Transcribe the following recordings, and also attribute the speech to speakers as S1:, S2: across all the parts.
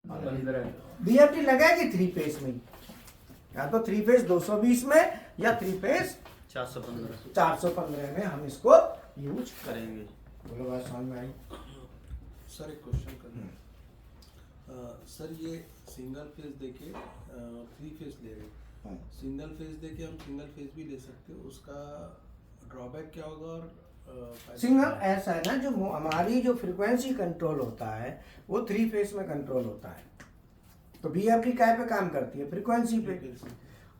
S1: BFT लगेगी 3 phase में, या तो 3 फेज 220 में या 3 फेज 415 में हम इसको यूज करेंगे। बोलो बात समझ में आई?
S2: सर एक क्वेश्चन करना सर, ये सिंगल फेज देके 3 फेज ले रहे, सिंगल फेज देके हम सिंगल फेज भी ले सकते हो, उसका ड्रॉबैक क्या होगा? और
S1: सिंगल ऐसा है ना, जो हमारी जो फ्रीक्वेंसी कंट्रोल होता है वो 3 फेज में कंट्रोल होता है। तो बीएफटी काय पे काम करती है? फ्रीक्वेंसी पे।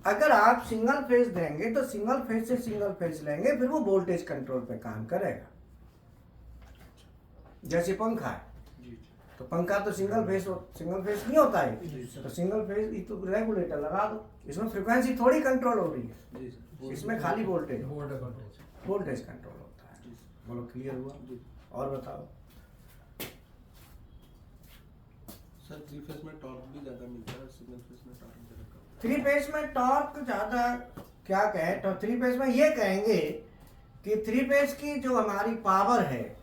S1: अगर आप सिंगल फेज देंगे तो सिंगल फेज से सिंगल फेज लेंगे, फिर वो वोल्टेज कंट्रोल पे काम करेगा। जैसे पंखा है, तो पंखा तो सिंगल फेज नहीं होता है, तो सिंगल फेज तो रेगुलेटर लगा दो, इसमें फ्रीक्वेंसी थोड़ी कंट्रोल हो रही है, इसमें खाली वोल्टेज कंट्रोल होता है। बोलो क्लियर हुआ? और बताओ
S2: सर 3 फेज में टॉर्क भी ज़्यादा मिलता है, सिंगल फेज में टॉर्क ज़्यादा कम।
S1: 3 फेज में टॉर्क ज़्यादा क्या कहें, तो 3 फेज में ये कहेंगे कि 3 फेज की जो हमारी पावर है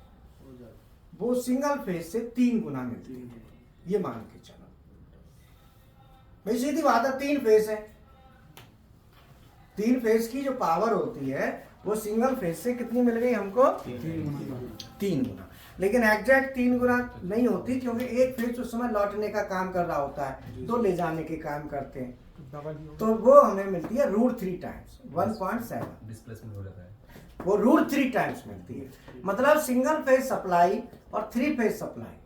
S1: वो सिंगल फेज से 3 गुना मिलती है, ये मान के चलो भाई, सीधी बात है। 3 फेज है, 3 फेज की जो पावर होती है वो सिंगल फेज से कितनी मिल गई हमको? 3 गुना। लेकिन एग्जैक्ट 3 गुना नहीं होती, क्योंकि एक फेज उस समय लौटने का काम कर रहा होता है, 2 ले जाने के काम करते हैं, तो वो हमें मिलती है √3 टाइम्स 1.7
S3: डिस्प्लेसमेंट हो जाता है,
S1: वो √3 टाइम्स मिलती है। मतलब सिंगल फेज सप्लाई और 3 फेज सप्लाई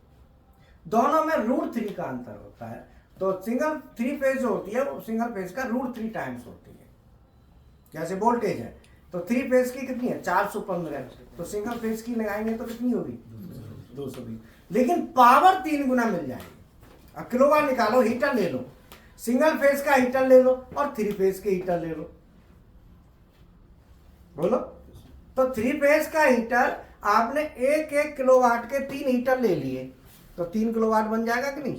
S1: दोनों में √3 का अंतर होता है। तो सिंगल 3 फेज जो होती है वो सिंगल फेज का √3 टाइम्स होती है। जैसे वोल्टेज है तो 3 फेज की कितनी है? 415, तो सिंगल फेज की लगाएंगे तो कितनी होगी? 220। लेकिन पावर 3 गुना मिल जाएगी। अब किलोवाट निकालो, हीटर ले लो, सिंगल फेज का हीटर ले लो और 3 फेज के हीटर ले लो, बोलो। तो 3 फेज का हीटर आपने 1 किलोवाट के 3 हीटर ले लिए, तो 3 किलोवाट बन जाएगा कि नहीं?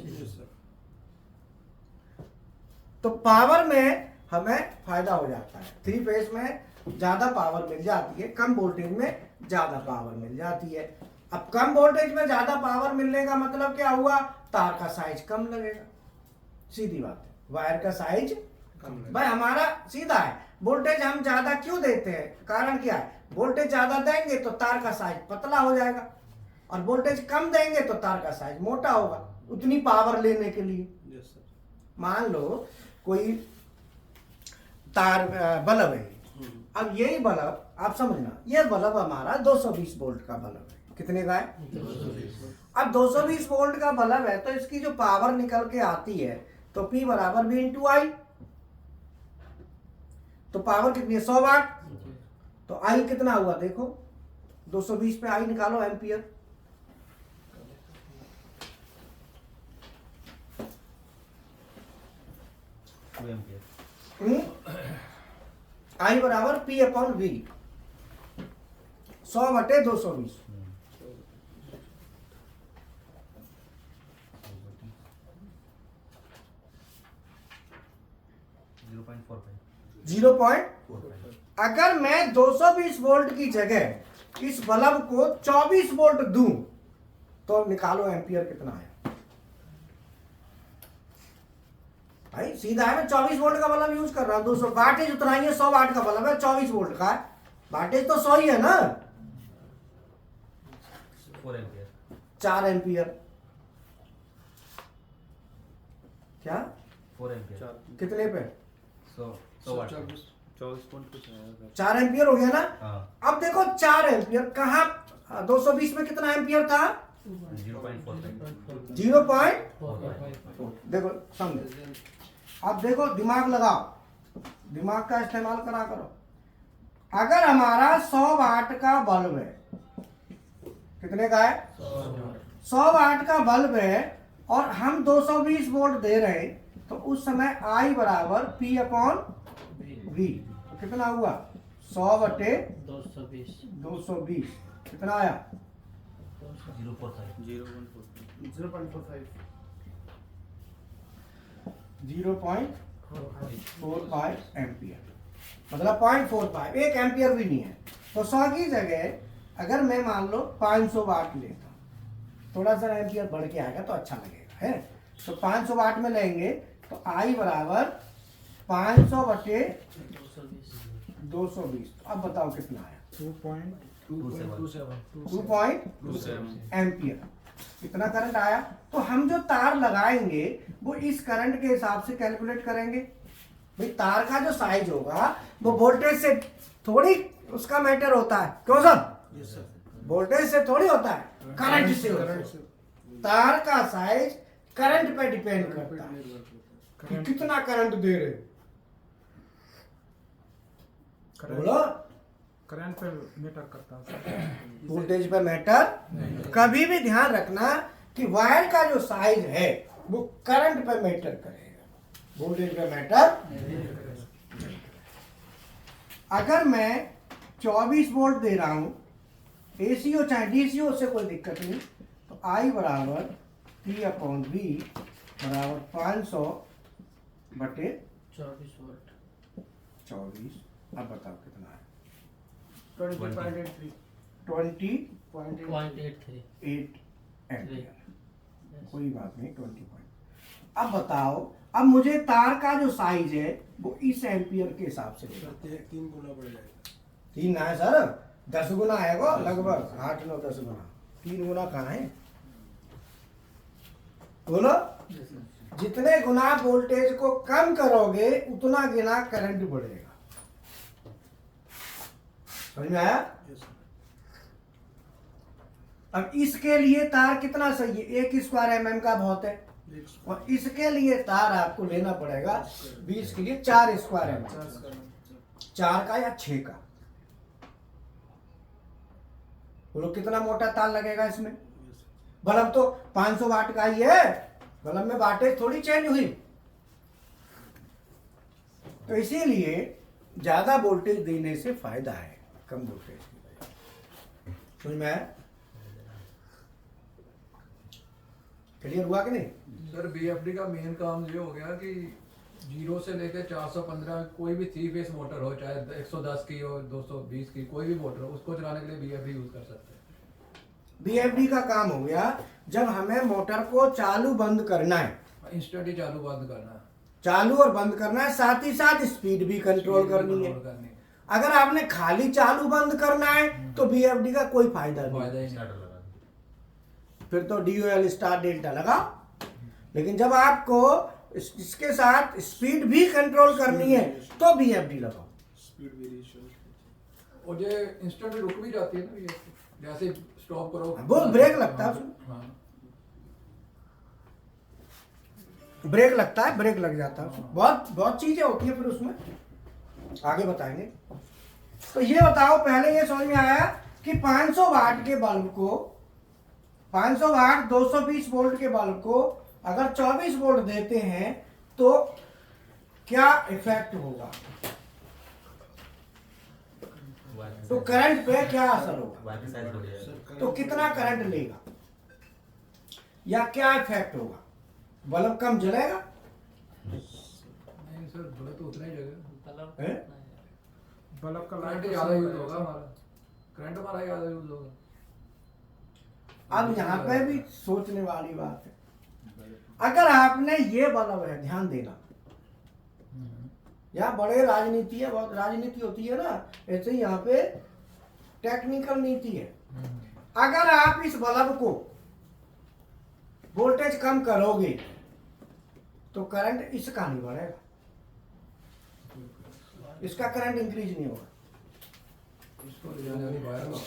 S1: तो पावर में हमें फायदा हो जाता है। 3 फेज में ज्यादा पावर मिल जाती है, कम वोल्टेज में ज्यादा पावर मिल जाती है। अब कम वोल्टेज में ज्यादा पावर मिलने का मतलब क्या हुआ? तार का साइज कम लगेगा, सीधी बात है। वायर का साइज भाई हमारा सीधा है, वोल्टेज हम ज्यादा क्यों देते हैं? कारण क्या है? वोल्टेज ज्यादा देंगे तो तार का साइज पतला हो जाएगा, और वोल्टेज कम देंगे तो तार का साइज मोटा होगा, उतनी पावर लेने के लिए। मान लो कोई तार बल्ब है, अब यही बल्ब आप समझना, ये बल्ब हमारा 220 वोल्ट का बल्ब है। कितने का है? 220। अब 220 वोल्ट का बल्ब है तो इसकी जो पावर निकल के आती है तो P बराबर V इंटू आई, तो पावर कितनी है? 100 वाट। तो आई कितना हुआ देखो, 220 पे आई निकालो, एम्पियर। आई बराबर P अपॉन V, 100 बटे 220। 0.45। अगर मैं 220 वोल्ट की जगह इस बल्ब को 24 वोल्ट दूं तो निकालो एम्पियर कितना है। भाई सीधा है, मैं 24 वोल्ट का बल्ब यूज कर रहा हूं, 200 वाटेज उतना ही है, 100 वाट का बल्ब है, 24 वोल्ट का है, वाटेज तो 100 ही है ना। 4 एम्पियर क्या?
S3: 4 एम्पियर
S1: कितने पे?
S3: 100 वाट
S1: 4 एम्पियर हो गया ना।
S3: हाँ।
S1: अब देखो 4 एम्पियर कहाँ, 220 में कितना एम्पियर था? 0.4। देखो समझो, अब देखो दिमाग लगाओ, दिमाग का इस्तेमाल करा करो। अगर हमारा 100 वाट का बल्ब है, कितने का है? 100 वाट का बल्ब है और हम 220 वोल्ट दे रहे हैं, तो उस समय I बराबर P अपॉन V, कितना हुआ? 100 बटे 220 कितना आया? 0.45 एम्पियर, मतलब 0.45, 1 एम्पियर भी नहीं है। तो 100 की जगह अगर मैं मान लो 500 वाट लेता, थोड़ा सा एम्पियर बढ़ के आएगा तो अच्छा लगेगा, है। तो 500 वाट में लेंगे तो आई बराबर 500 बटे 220। अब बताओ कितना आया? 2.27 एम्पियर कितना करंट आया। तो हम जो तार लगाएंगे वो इस करंट के हिसाब से कैलकुलेट करेंगे। भाई तार का जो साइज होगा वो वोल्टेज से थोड़ी उसका मैटर होता है, क्यों सब? वोल्टेज से थोड़ी होता है, करंट से होता है। तार का साइज करंट पे डिपेंड करता है कि कितना करंट दे रहे हो। बोलो,
S4: करंट पे मैटर करता है,
S1: वोल्टेज पे मैटर। कभी भी ध्यान रखना कि वायर का जो साइज है वो करंट पे मैटर करेगा, वोल्टेज पे मैटर। अगर मैं 24 वोल्ट दे रहा हूं, एसी हो चाहे डीसी हो, उससे कोई दिक्कत नहीं। तो आई बराबर P/V बराबर 500 बटे 24। अब बताओ कितना है?
S4: 20.83
S1: 20.8 एम्पियर। कोई बात नहीं, 20 पॉइंट। अब बताओ, अब मुझे तार का जो साइज है वो इस एम्पियर के हिसाब से लेना।
S2: 3 गुना बढ़ जाएगा।
S1: 3 ना है सर, 10 गुना आएगा लगभग, 8 9 10 गुना। 3 गुना कहाँ है? बोलो, जितने गुना वोल्टेज को कम करोगे उतना गुना करंट बढ़ेगा। समझ में आया? अब इसके लिए तार कितना सही है? 1 स्क्वायर mm का बहुत है, और इसके लिए तार आपको लेना पड़ेगा 20 के लिए 4 स्क्वायर mm, 4 का या 6 का। बोलो कितना मोटा तार लगेगा इसमें? बल्ब तो 500 वाट का ही है, बल्ब में वाटेज थोड़ी चेंज हुई। तो इसीलिए ज्यादा वोल्टेज देने से फायदा है कम वोल्टेज की वजह। समझ में आया? क्लियर हुआ कि नहीं?
S5: सर बीएफडी का मेन काम ये हो गया कि 0 से लेकर 415 कोई भी 3 फेस मोटर हो, चाहे 110 की हो, 220 की, कोई भी मोटर हो, उसको चलाने के लिए बीएफडी यूज कर सकते हैं।
S1: बीएफडी का काम हो गया जब हमें मोटर को चालू बंद करना है,
S5: इंस्टेंट ही चालू बंद करना है,
S1: चालू और बंद करना है, साथ ही साथ स्पीड भी कंट्रोल करनी है। अगर आपने खाली चालू बंद करना है तो बीएफडी का कोई फायदा नहीं,
S5: फायदा ही नहीं।
S1: फिर तो DOL स्टार डेल्टा लगा। लेकिन जब आपको इसके साथ स्पीड भी कंट्रोल करनी है तो बीएफडी लगाओ।
S2: स्पीड वेरिएशन
S5: और ये इंस्टेंट रुक भी जाती है ना, ये जैसे स्टॉप करो
S1: वो ब्रेक लगता है उसमें,
S5: हाँ।
S1: ब्रेक लगता है, ब्रेक लग जाता है उसमें। बहुत बहुत चीजें होती है फिर उसमें, आगे बताएंगे। तो ये बताओ, पहले ये समझ में आया कि 500 वाट के बल्ब को, 500 वाट 220 वोल्ट के बल्ब को अगर 24 वोल्ट देते हैं तो क्या इफेक्ट होगा, तो करंट पे क्या असर होगा, तो कितना करंट लेगा या क्या इफेक्ट होगा? बल्ब कम जलेगा?
S5: नहीं सर, बल्ब तो उतना ही जगह,
S1: हैं?
S4: बल्ब का
S5: करंट
S4: लाइट
S5: ज्यादा यूज होगा हमारा, करंट हमारा ज्यादा यूज होगा।
S1: अब यहाँ पे भी सोचने वाली बात है। अगर आपने ये बल्ब है, ध्यान देना, यहाँ बड़े राजनीति है, बहुत राजनीति होती है ना, ऐसे ही यहाँ पे टेक्निकल नीति है। अगर आप इस बल्ब को वोल्टेज कम करोगे तो करंट इसका नहीं बढ़ेगा, इसका करंट इंक्रीज नहीं होगा।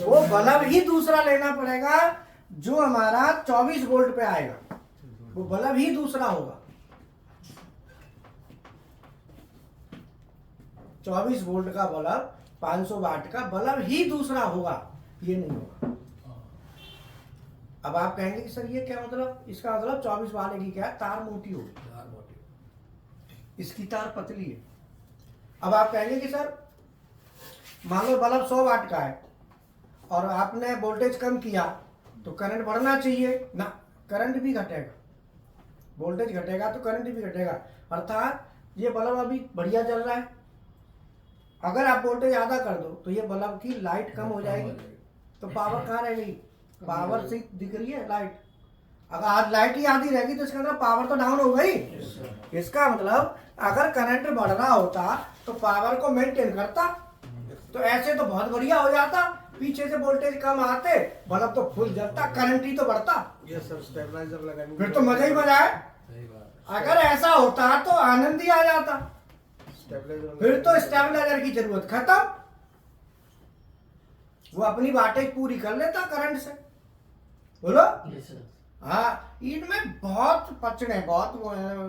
S1: वो बल्ब ही दूसरा लेना पड़ेगा जो हमारा 24 वोल्ट पे आएगा, वो बल्ब ही दूसरा होगा। 24 वोल्ट का बल्ब, 500 वाट का बल्ब ही दूसरा होगा, ये नहीं होगा। अब आप कहेंगे कि सर ये क्या मतलब, इसका मतलब 24 वाले की क्या है, तार मोटी होगी, इसकी तार पतली है। अब आप कहेंगे कि सर मान लो बल्ब 100 वाट का है और आपने वोल्टेज कम किया तो करंट बढ़ना चाहिए ना, करंट भी घटेगा, वोल्टेज घटेगा तो करंट भी घटेगा। अर्थात ये बल्ब अभी बढ़िया चल रहा है, अगर आप वोल्टेज आधा कर दो तो ये बल्ब की लाइट कम हो जाएगी, तो पावर कहाँ रह गई, पावर से दिख रही है लाइट। अगर आज लाइट ही आधी रहेगी तो इसके अंदर पावर तो डाउन हो गई। इसका मतलब अगर करंट बढ़ रहा होता तो पावर को मेंटेन करता, तो ऐसे तो बहुत बढ़िया हो जाता, पीछे से वोल्टेज कम आते, बल्ब तो फुल जलता, करंट ही तो बढ़ता,
S2: ये सर स्टेबलाइजर लगाएंगे
S1: फिर तो मजा ही मजा है।
S5: सही बात।
S1: अगर ऐसा होता तो आनंद ही आ जाता,
S2: स्टेबलाइजर
S1: फिर तो स्टेबलाइजर की जरूरत खत्म, वो अपनी वाटेज पूरी कर लेता करंट से। बोलो। हाँ, इनमें बहुत पचड़े, बहुत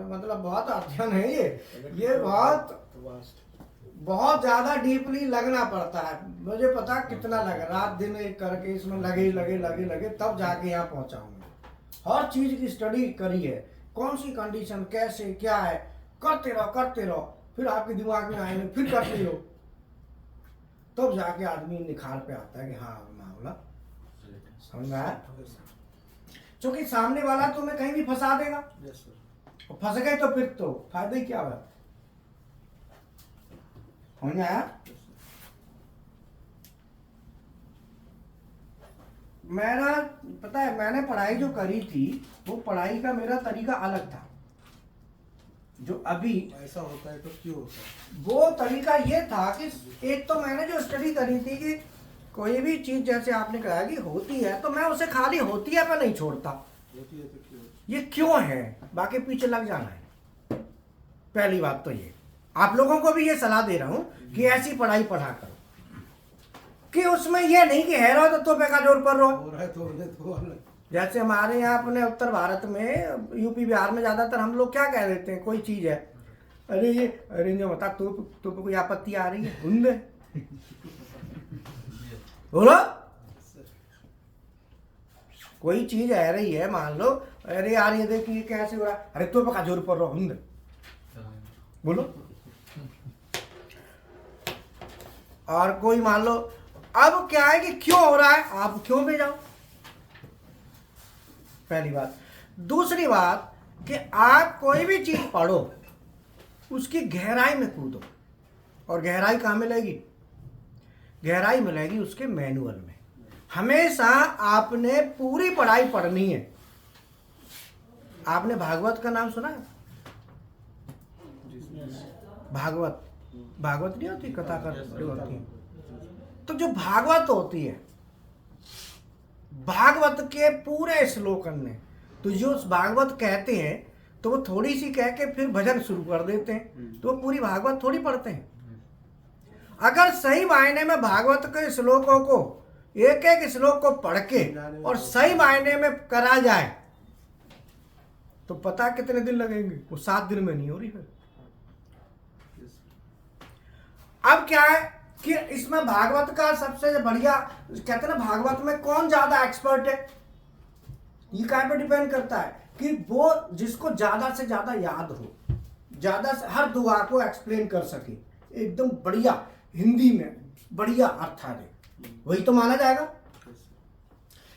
S1: मतलब बहुत अध्ययन है ये बहुत ज्यादा डीपली लगना पड़ता है। मुझे पता कितना लगा, रात दिन एक करके इसमें लगे तब जाके यहाँ पहुंचा हूँ मैं। हर चीज की स्टडी करी है, कौन सी कंडीशन कैसे क्या है, करते रहो, फिर आपके दिमाग में आएंगे, फिर करते रहो, तब जाके आदमी निखार पे आता है कि हाँ मामला समझ में आया। क्योंकि सामने वाला तुम्हें कहीं भी फंसा देगा,
S2: यस सर।
S1: और फंस गए तो फिर तो फायदा ही क्या हुआ। समझ में आया। मेरा पता है, मैंने पढ़ाई जो करी थी वो पढ़ाई का मेरा तरीका अलग था। जो अभी
S2: ऐसा होता है तो क्यों होता है?
S1: वो तरीका ये था कि एक तो मैंने जो स्टडी करी थी कि कोई भी चीज जैसे आपने कहा कि होती है तो मैं उसे खाली होती है पर नहीं छोड़ता,
S2: होती है तो क्यों?
S1: ये क्यों है, बाकी पीछे लग जाना है। पहली बात तो ये, आप लोगों को भी ये सलाह दे रहा हूं कि ऐसी पढ़ाई पढ़ा करो कि उसमें ये नहीं कि है रहो तो पे का जोर पर रहो।
S2: हो रहा है तो उन्हें तो अलग।
S1: जैसे हमारे यहाँ अपने उत्तर भारत में, यूपी बिहार में ज्यादातर हम लोग क्या कह देते हैं, कोई चीज है, अरे जो बता तू पे कोई आपत्ति आ रही है, हुंदे बोलो। कोई चीज आ रही है, मान लो, अरे यार ये देख ये कैसे हो रहा है, अरे तो का जोर पर रहो, हुंदे बोलो। और कोई मान लो, अब क्या है कि क्यों हो रहा है, आप क्यों पे जाओ, पहली बात। दूसरी बात कि आप कोई भी चीज पढ़ो उसकी गहराई में कूदो, और गहराई कहाँ मिलेगी, गहराई मिलेगी उसके मैनुअल में। हमेशा आपने पूरी पढ़ाई पढ़नी है। आपने भागवत का नाम सुना है? भागवत नहीं होती, कथा करती होती है। तो जो भागवत होती है, भागवत के पूरे श्लोकन में तो जो भागवत कहते हैं तो वो थोड़ी सी कह के फिर भजन शुरू कर देते हैं, तो वो पूरी भागवत थोड़ी पढ़ते हैं। अगर सही मायने में भागवत के श्लोकों को, एक एक श्लोक को पढ़ के और सही मायने में करा जाए तो पता कितने दिन लगेंगे, वो 7 दिन में नहीं हो रही। फिर अब क्या है कि इसमें भागवत का सबसे बढ़िया, कहते हैं ना भागवत में कौन ज्यादा एक्सपर्ट है, ये क्या पे डिपेंड करता है कि वो जिसको ज्यादा से ज्यादा याद हो, ज्यादा से हर दुआ को एक्सप्लेन कर सके, एकदम बढ़िया हिंदी में बढ़िया अर्थ आ दे, वही तो माना जाएगा।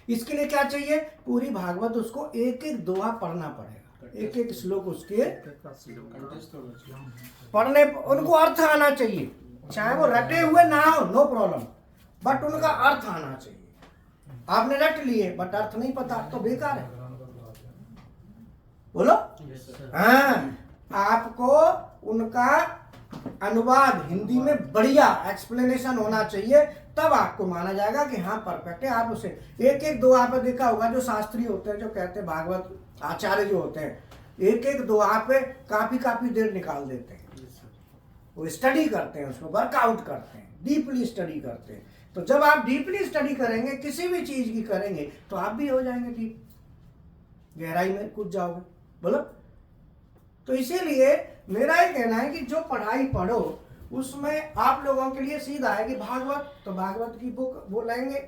S1: इसके लिए क्या चाहिए, पूरी भागवत उसको एक एक दुआ पढ़ना पड़ेगा, एक एक श्लोक उसके पढ़ने, उनको अर्थ आना चाहिए, चाहे वो रटे हुए ना हो, नो प्रॉब्लम, बट उनका अर्थ आना चाहिए। आपने रट लिए बट अर्थ नहीं पता तो बेकार है। बोलो। हाँ, आपको उनका अनुवाद हिंदी में बढ़िया एक्सप्लेनेशन होना चाहिए, तब आपको माना जाएगा कि हाँ परफेक्ट है। आप उसे एक एक दुआ पे देखा होगा, जो शास्त्री होते हैं, जो कहते हैं भागवत आचार्य जो होते हैं, एक एक दुआ पे काफी देर निकाल देते हैं, वो स्टडी करते हैं, उसमें वर्कआउट करते हैं, डीपली स्टडी करते हैं। तो जब आप डीपली स्टडी करेंगे, किसी भी चीज की करेंगे, तो आप भी हो जाएंगे डीप, गहराई में कूद जाओगे। बोलो। तो इसीलिए मेरा ये कहना है कि जो पढ़ाई पढ़ो उसमें आप लोगों के लिए सीधा है कि भागवत, तो भागवत की बुक वो लेंगे,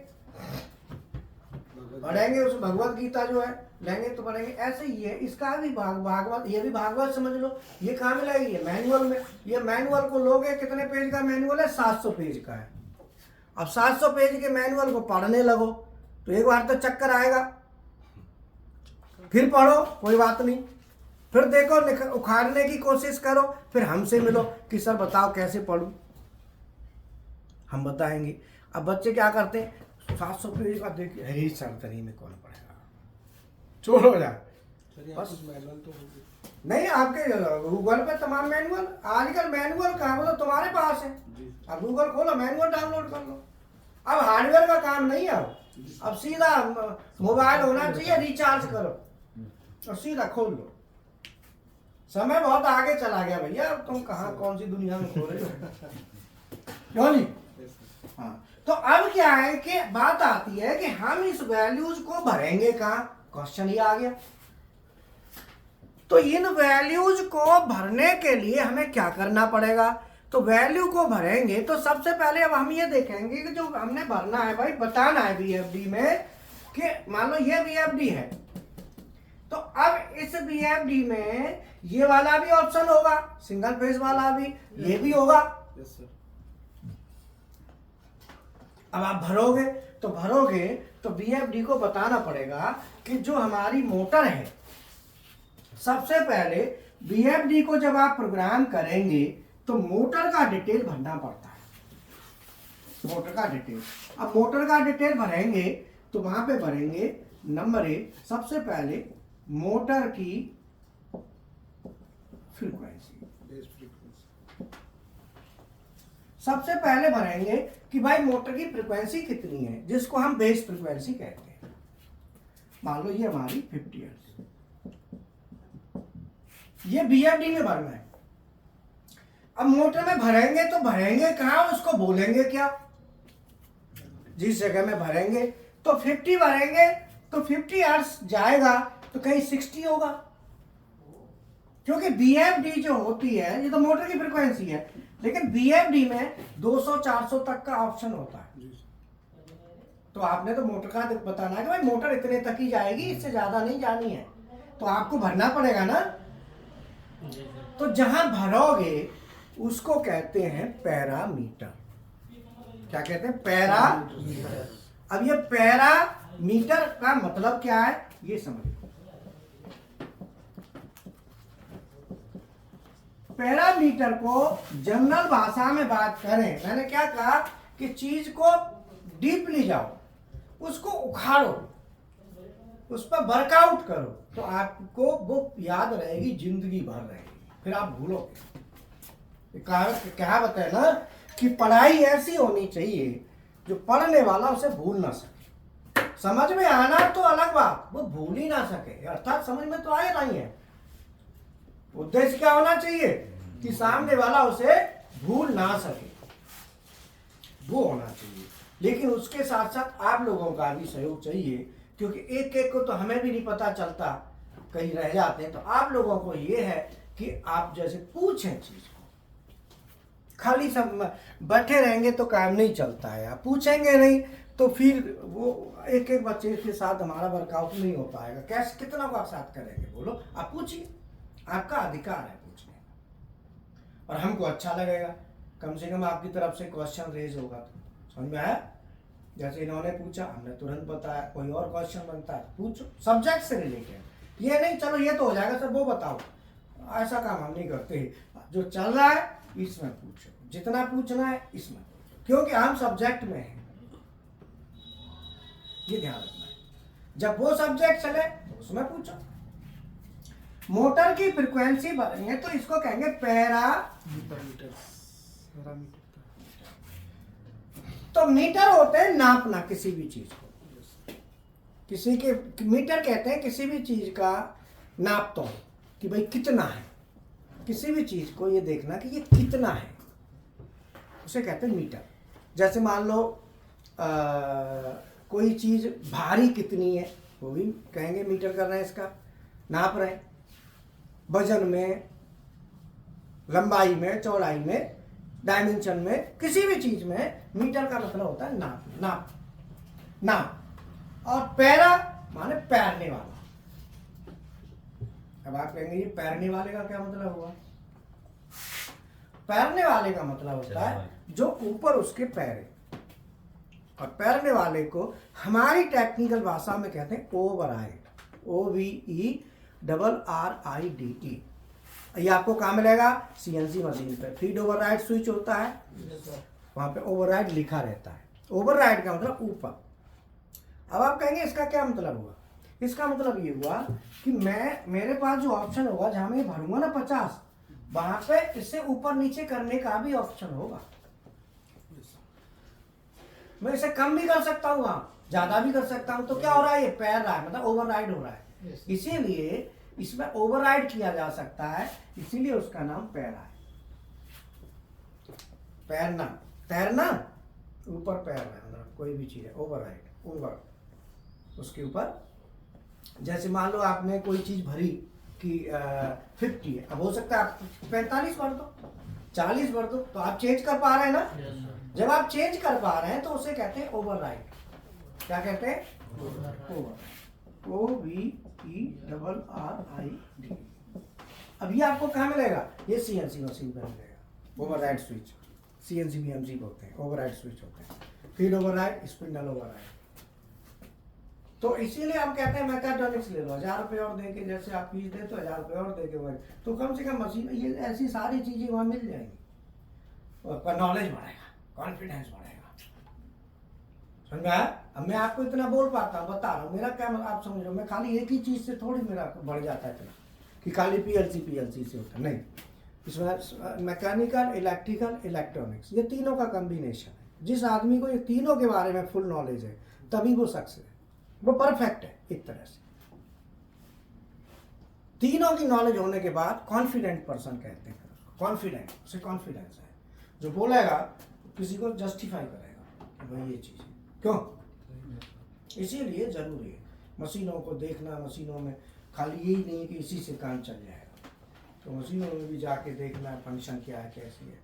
S1: पढ़ेंगे, उस भगवत गीता जो है लेंगे तो पढ़ेंगे। ऐसे ही है इसका भी भागवत, ये भी भागवत समझ लो। ये कहाँ मिलेगी, ये मैनुअल में। ये मैनुअल को लोगे, कितने पेज का मैनुअल है, 700 पेज का है। अब 700 पेज के मैनुअल को पढ़ने लगो तो एक बार तो चक्कर आएगा, फिर पढ़ो, कोई बात नहीं, फिर देखो उखाड़ने की कोशिश करो, फिर हमसे मिलो कि सर बताओ कैसे पढ़ूं, हम बताएंगे। अब बच्चे क्या करते हैं, 700 पेज का देखिए, अरे सर तरी में कौन पढ़ेगा, छोड़ हो जाए।
S2: सर यहाँ
S1: बस।
S2: कुछ मैनुअल तो होगी।
S1: नहीं, आपके गूगल पे तमाम मैनुअल, आजकल मैनुअल कहाँ, वो तो तुम्हारे पास है।
S2: जी
S1: अब गूगल खोलो, मैनुअल डाउनलोड कर लो। अब हार्डवेयर का काम नहीं है, अब सीधा मोबाइल होना चाहिए, रिचार्ज करो और सीधा खोल लो। समय बहुत आगे चला गया भैया, अब तुम कहाँ कौन सी दुनिया में खो रहे हो। क्यों नहीं?
S2: Yes, sir.
S1: हाँ, तो अब क्या है कि बात आती है कि हम इस वैल्यूज को भरेंगे कहाँ, क्वेश्चन ही आ गया। तो इन वैल्यूज को भरने के लिए हमें क्या करना पड़ेगा? तो वैल्यू को भरेंगे तो सबसे पहले अब हम ये देखेंगे कि जो हमने भरना है भाई, बताना है बीएफडी में कि मान लो ये बीएफडी है, तो अब इस बीएफडी में ये वाला भी ऑप्शन होगा, सिंगल फेज वाला भी, ये भी होगा।
S2: Yes, sir.
S1: अब आप भरोगे तो बीएफडी को बताना पड़ेगा कि जो हमारी मोटर है, सबसे पहले बीएफडी को जब आप प्रोग्राम करेंगे तो मोटर का डिटेल भरना पड़ता है। मोटर का डिटेल, अब मोटर का डिटेल भरेंगे तो वहां पे भरेंगे नंबर 1, सबसे पहले मोटर की फ्रीक्वेंसी।
S2: Base frequency.
S1: सबसे पहले भरेंगे कि भाई मोटर की फ्रीक्वेंसी कितनी है, जिसको हम बेस फ्रीक्वेंसी कहते हैं। मान लो ये हमारी 50 हर्ट्ज, ये बीएफडी में भरना है। अब मोटर में भरेंगे तो भरेंगे कहाँ, उसको बोलेंगे क्या? जिस जगह में भरेंगे तो 50 भरेंगे तो 50 हर्ट्ज जाएगा तो कहीं 60 होगा, क्योंकि बीएफडी जो होती है ये तो मोटर की फ्रीक्वेंसी है, लेकिन बीएफडी में 200-400 तक का ऑप्शन होता है।
S2: जी sir.
S1: तो आपने तो मोटर का बताना है कि भाई मोटर इतने तक ही जाएगी, इससे ज्यादा नहीं जानी है, तो आपको भरना पड़ेगा ना। तो जहां भरोगे उसको कहते हैं पैरामीटर। क्या कहते हैं? पैरामीटर। अब ये पैरामीटर का मतलब क्या है ये समझो। पैरामीटर को जनरल भाषा में बात करें, मैंने क्या कहा कि चीज को डीपली जाओ, उसको उखाड़ो, उस पर वर्कआउट करो, तो आपको वो याद रहेगी, जिंदगी भर रहेगी, फिर आप भूलोगे। कहावत है ना कि पढ़ाई ऐसी होनी चाहिए जो पढ़ने वाला उसे भूल ना सके। समझ में आना तो अलग बात, वो भूल ही ना सके, अर्थात समझ में तो आए नहीं है। उद्देश्य क्या होना चाहिए कि सामने वाला उसे भूल ना सके, वो होना चाहिए। लेकिन उसके साथ साथ आप लोगों का भी सहयोग चाहिए, क्योंकि एक एक को तो हमें भी नहीं पता चलता, कहीं रह जाते हैं। तो आप लोगों को ये है कि आप जैसे पूछें चीज को, खाली सब बैठे रहेंगे तो काम नहीं चलता है। आप पूछेंगे नहीं तो फिर वो एक एक बच्चे के साथ हमारा वर्कआउट नहीं हो पाएगा। कैसे, कितना का साथ करेंगे? बोलो, आप पूछिए, आपका अधिकार है पूछने का, और हमको अच्छा लगेगा। कम से कम आपकी तरफ से क्वेश्चन रेज होगा, तो समझ में आया? जैसे इन्होंने पूछा, हमने तुरंत बताया। कोई और क्वेश्चन बनता है पूछो, सब्जेक्ट से रिलेटेड। ये नहीं चलो ये तो हो जाएगा सर, वो बताओ, ऐसा काम हम नहीं करते। जो चल रहा है इसमें पूछो, जितना पूछना है इसमें पूछो, क्योंकि हम सब्जेक्ट में हैं, ये ध्यान रखना है। जब वो सब्जेक्ट चले तो उसमें पूछो। मोटर की फ्रीक्वेंसी भरेंगे तो इसको कहेंगे
S4: पैरामीटर।
S1: तो मीटर होते हैं नापना किसी भी चीज को, किसी के मीटर कहते हैं किसी भी चीज का नापता हूं कि भाई कितना है, किसी भी चीज को ये देखना कि ये कितना है, उसे कहते हैं मीटर। जैसे मान लो कोई चीज भारी कितनी है, वो भी कहेंगे मीटर कर रहे हैं, इसका नाप रहे हैं। वजन में, लंबाई में, चौड़ाई में, डायमेंशन में, किसी भी चीज में मीटर का मतलब होता है नाप, नाप, नाप। और पैरा माने पैरने वाला। अब आप कहेंगे ये पैरने वाले का क्या मतलब हुआ? पैरने वाले का मतलब होता है जो ऊपर उसके पैर है, और पैरने वाले को हमारी टेक्निकल भाषा में कहते हैं ओवरराइड, OVERRIDE। ये आपको कहाँ मिलेगा? CNC मशीन पे फीड ओवरराइड स्विच होता है, वहां पे ओवरराइड लिखा रहता है। ओवरराइड का मतलब ऊपर। अब आप कहेंगे इसका क्या मतलब हुआ? इसका मतलब ये हुआ कि मेरे पास जो ऑप्शन होगा जहां मैं भरूंगा ना 50, वहां पे इससे ऊपर नीचे करने का भी ऑप्शन होगा। मैं इसे कम भी कर सकता हूँ, वहां ज्यादा भी कर सकता हूं। तो क्या हो रहा है, ये पैर रहा है, मतलब ओवरराइड हो रहा है। इसीलिए इसमें ओवरराइड किया जा सकता है, इसीलिए उसका नाम पैरा है। पैरना, तैरना, ऊपर पैर है, मतलब कोई भी चीज है ओवरराइड, ओवर उसके ऊपर। जैसे मान लो आपने कोई चीज भरी कि 50 है, अब हो सकता है आप 45 भर दो, 40 भर दो, तो आप चेंज कर पा रहे हैं ना। जब आप चेंज कर पा रहे हैं तो उसे कहते हैं ओवरराइड। क्या कहते हैं? Over, OVERRID। अब ये आपको कहाँ मिलेगा? ये CNC मशीन पर मिलेगा। ओवरराइड स्विच, CNC BMC होते हैं, ओवरराइड स्विच होते हैं, फीड ओवरराइड, स्पिंडल ओवरराइड। तो इसीलिए हम कहते हैं मैकेट्रॉनिक्स ले लो, 1000 रुपये और दे के, जैसे आप फीस दे तो 1000 रुपये और दे के वही, तो कम से कम मशीन, ये ऐसी सारी चीजें वहाँ मिल जाएंगी। आपका नॉलेज बढ़ेगा, कॉन्फिडेंस बढ़ेगा। समझ में आया? अब मैं आपको इतना बोल पाता हूँ, बता रहा हूँ, मेरा क्या आप समझ रहे हो, मैं खाली एक ही चीज से थोड़ी मेरा बढ़ जाता है इतना कि खाली PLC से होता नहीं। इसमें मैकेनिकल, इलेक्ट्रिकल, इलेक्ट्रॉनिक्स, ये तीनों का कॉम्बिनेशन है। जिस आदमी को ये तीनों के बारे में फुल नॉलेज है तभी वो सक्सेस है, वो परफेक्ट है एक तरह से। तीनों की नॉलेज होने के बाद कॉन्फिडेंट पर्सन कहते हैं। कॉन्फिडेंट, उसे कॉन्फिडेंस है, जो बोलेगा किसी को जस्टिफाई करेगा कि भाई ये चीज है। क्यों? इसीलिए जरूरी है मशीनों को देखना। मशीनों में खाली यही नहीं है कि इसी से काम चल जाएगा, तो मशीनों में भी जाके देखना फंक्शन क्या है, कैसी है।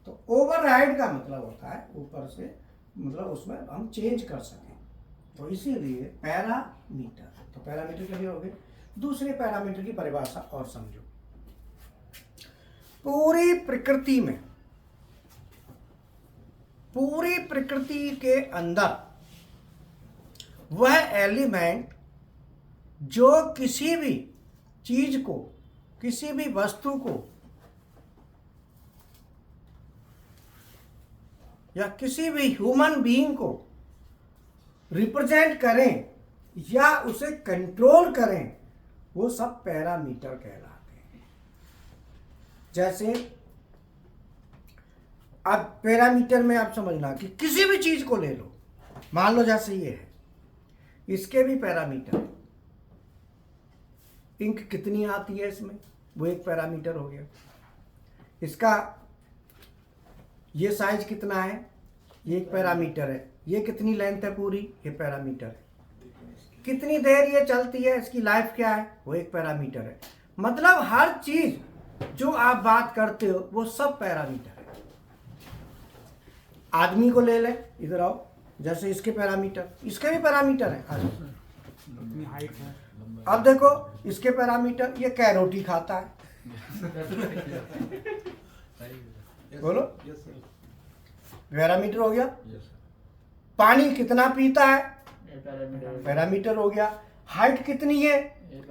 S1: तो ओवरराइड का मतलब होता है ऊपर से, मतलब उसमें हम चेंज कर सकें, तो इसीलिए पैरामीटर। तो पैरामीटर के लिए हो गए। दूसरे पैरामीटर की परिभाषा और समझो। पूरी प्रकृति के अंदर वह एलिमेंट जो किसी भी चीज को, किसी भी वस्तु को या किसी भी ह्यूमन बीइंग को रिप्रेजेंट करें या उसे कंट्रोल करें, वो सब पैरामीटर कहलाते हैं। जैसे अब पैरामीटर में आप समझना कि किसी भी चीज को ले लो, मान लो जैसे ये है, इसके भी पैरामीटर। इंक कितनी आती है इसमें, वो एक पैरामीटर हो गया। इसका ये साइज कितना है, ये एक पैरामीटर है। ये कितनी लेंथ है पूरी, ये पैरामीटर है। कितनी देर ये चलती है, इसकी लाइफ क्या है, वो एक पैरामीटर है। मतलब हर चीज जो आप बात करते हो वो सब पैरामीटर है। आदमी को ले ले, इधर आओ, जैसे इसके पैरामीटर, इसके भी पैरामीटर है।
S4: हाइट है।
S1: अब देखो इसके पैरामीटर, ये कैरोटी खाता है, बोलो पैरामीटर हो गया। पानी कितना पीता है, पैरामीटर हो गया। हाइट कितनी है,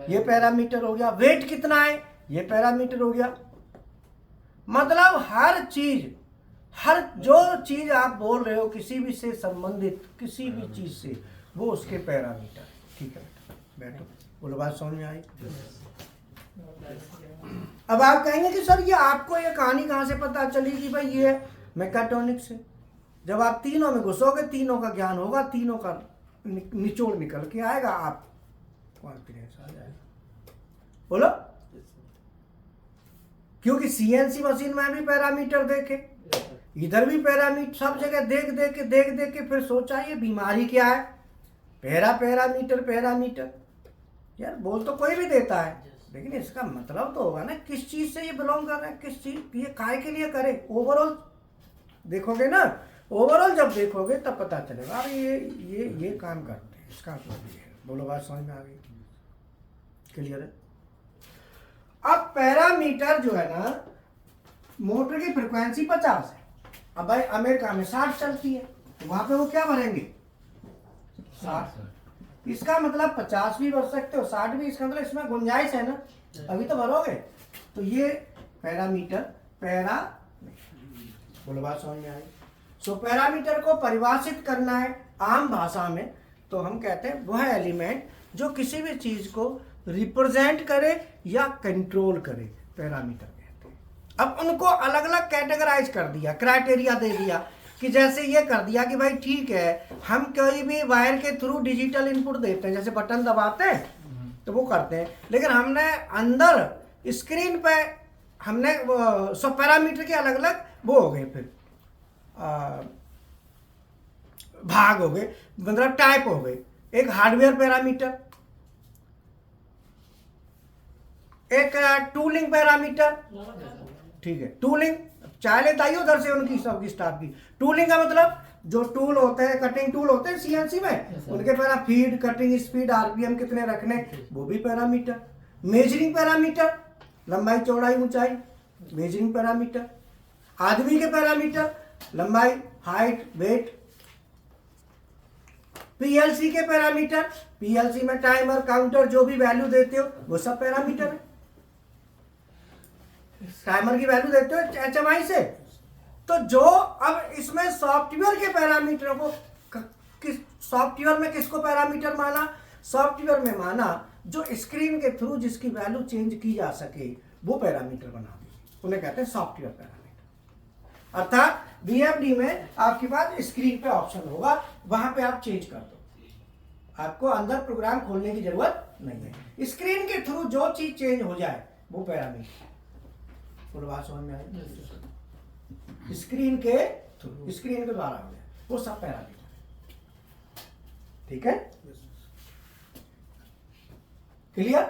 S1: ये पैरामीटर हो गया। वेट कितना है, ये पैरामीटर हो गया। मतलब हर चीज, हर जो चीज आप बोल रहे हो किसी भी से संबंधित किसी भी चीज से, वो उसके पैरामीटर। ठीक है बैठो, बोलो बात समझ में आई। अब आप कहेंगे कि सर ये आपको ये कहानी कहाँ से पता चली कि भाई ये मैकेट्रॉनिक्स है। जब आप तीनों में घुसोगे, तीनों का ज्ञान होगा, तीनों का निचोड़ निकल के आएगा, आप कॉन्फिडेंस आ जाएगा। बोलो, क्योंकि CNC मशीन में भी पैरामीटर देखे, इधर भी पैरामीटर, सब जगह देख के फिर सोचा ये बीमारी क्या है, पैरामीटर। यार बोल तो कोई भी देता है, लेकिन इसका मतलब तो होगा ना किस चीज से ये बिलोंग कर रहा है, किस चीज, ये काय के लिए करे। ओवरऑल देखोगे ना, ओवरऑल जब देखोगे तब पता चलेगा अरे ये काम करते हैं, इसका मतलब ये है। बोलो बात समझ में आ गई, क्लियर है। अब पैरामीटर जो है ना, मोटर की फ्रिक्वेंसी 50 है। अब भाई अमेरिका में 60 चलती है, तो वहां पे वो क्या भरेंगे, 60। इसका मतलब 50 भी भर सकते हो, 60 भी। इसका मतलब इसमें गुंजाइश है ना, अभी तो भरोगे। तो ये पैरामीटर, बोलो बात समझ में आई। सो पैरामीटर को परिभाषित करना है आम भाषा में, तो हम कहते हैं वह एलिमेंट जो किसी भी चीज को रिप्रेजेंट करे या कंट्रोल करे, पैरामीटर कहते हैं। अब उनको अलग अलग कैटेगराइज कर दिया, क्राइटेरिया दे दिया कि जैसे ये कर दिया कि भाई ठीक है, हम कोई भी वायर के थ्रू डिजिटल इनपुट देते हैं, जैसे बटन दबाते हैं तो वो करते हैं, लेकिन हमने अंदर स्क्रीन पे हमने सब पैरामीटर के अलग अलग वो हो गए, फिर भाग हो गए, मतलब टाइप हो गए। एक हार्डवेयर पैरामीटर, एक टूलिंग पैरामीटर, ठीक है, टूलिंग चाहे लेता ही उधर से उनकी सबकी स्टाफ की। टूलिंग का मतलब जो टूल होते हैं, कटिंग टूल होते हैं सीएनसी में, उनके para feed, cutting speed, RPM कितने रखने, वो भी पैरामीटर। मेजरिंग पैरामीटर, लंबाई चौड़ाई ऊंचाई, मेजरिंग पैरामीटर। आदमी के पैरामीटर, लंबाई, हाइट, वेट। पीएलसी के पैरामीटर, पीएलसी में टाइमर, काउंटर जो भी वैल्यू देते हो वो सब पैरामीटर है। टाइमर की वैल्यू देते हो एचएमआई से। तो जो अब इसमें सॉफ्टवेयर के पैरामीटर को किस सॉफ्टवेयर में किसको पैरामीटर माना, सॉफ्टवेयर में माना जो स्क्रीन के थ्रू जिसकी वैल्यू चेंज की जा सके वो पैरामीटर बना दी, उन्हें कहते हैं सॉफ्टवेयर पैरामीटर। अर्थात बीएफडी में आपके पास स्क्रीन पे ऑप्शन होगा, वहां पे आप चेंज कर दो, आपको अंदर प्रोग्राम खोलने की जरूरत नहीं है। स्क्रीन के थ्रू जो चीज चेंज हो जाए वो पैरामीटर। पूरी बात समझ में आई? स्क्रीन के थ्रू, स्क्रीन के द्वारा हो जाए वो सब पैरामीटर है, ठीक है, क्लियर?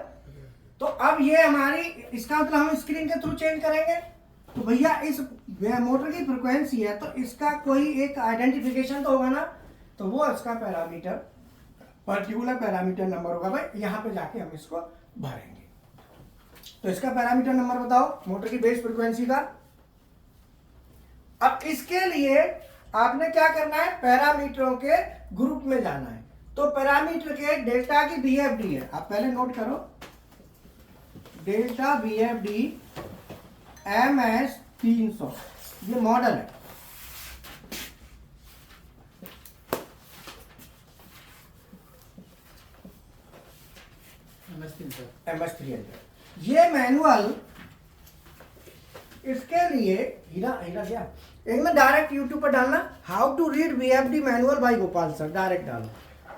S1: तो अब ये हमारी, इसका मतलब हम स्क्रीन के थ्रू चेंज करेंगे तो भैया इस मोटर की फ्रिक्वेंसी है तो इसका कोई एक आइडेंटिफिकेशन तो होगा ना, तो वो इसका पैरामीटर, पर्टिकुलर पैरामीटर नंबर होगा। भाई यहाँ पे जाके हम इसको भरेंगे। तो इसका पैरामीटर नंबर बताओ मोटर की बेस फ्रिक्वेंसी का। अब इसके लिए आपने क्या करना है, पैरामीटरों के ग्रुप में जाना है। तो पैरामीटर के डेल्टा की बीएफडी है, आप पहले नोट करो, डेल्टा बीएफडी MS 300, ये मॉडल है। MS 300 ये मैनुअल, इसके लिए हीरा क्या, एक ना डायरेक्ट यूट्यूब पर डालना how to read VFD manual by Gopal sir, direct डालो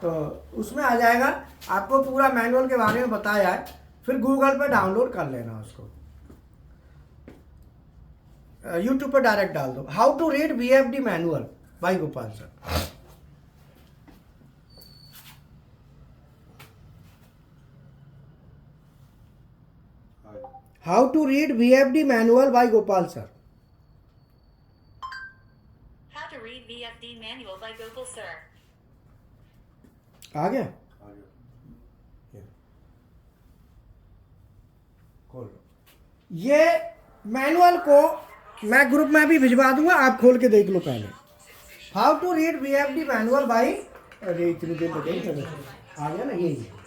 S1: तो उसमें आ जाएगा, आपको पूरा मैनुअल के बारे में बताया है। फिर गूगल पे डाउनलोड कर लेना उसको, यूट्यूब पर डायरेक्ट डाल दो how to read VFD manual by Gopal sir. How to read VFD manual by Gopal sir.
S6: How to read VFD manual by Gopal sir.
S1: आ गया, खोल लो। ये मैनुअल को मैं ग्रुप में भी भिजवा दूंगा, आप खोल के देख लो पहले। How to read VFD manual by, अरे इतनी देर लगे, आ गया ना, यही है।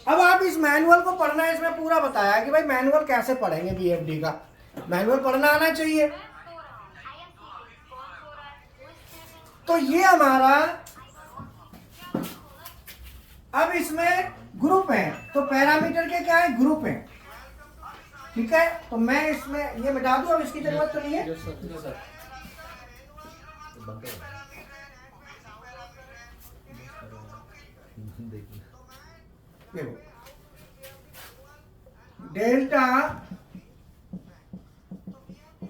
S1: अब आप इस मैनुअल को पढ़ना है, इसमें पूरा बताया कि भाई मैनुअल कैसे पढ़ेंगे बीएफडी का। मैनुअल पढ़ना आना चाहिए। तो ये हमारा, अब इसमें ग्रुप है, तो पैरामीटर के क्या है, ग्रुप है, ठीक है। तो मैं इसमें ये मिटा दूं, अब इसकी जरूरत तो नहीं है। देखो डेल्टा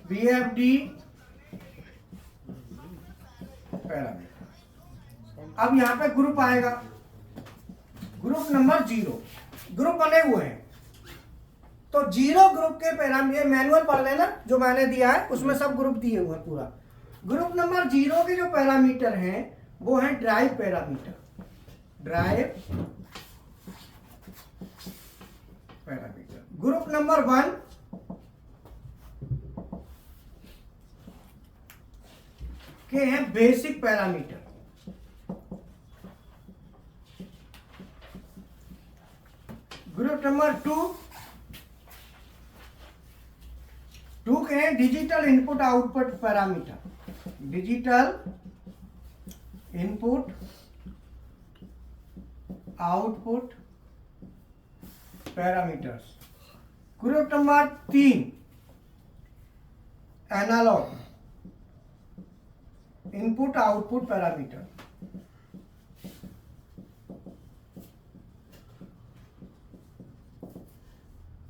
S1: बीएफडी पैरामीटर। अब यहां पे ग्रुप आएगा, ग्रुप नंबर 0, ग्रुप बने हुए हैं। तो 0 ग्रुप के पैरामीटर, मैनुअल पढ़ लेना जो मैंने दिया है, उसमें सब ग्रुप दिए हुए हैं पूरा। ग्रुप नंबर 0 के जो पैरामीटर हैं वो है drive parameter, drive parameter. Group number 1 के हैं बेसिक पैरामीटर। ग्रुप नंबर 2 के हैं digital input output parameter, digital input output parameters. Group number 3 analog input output parameter.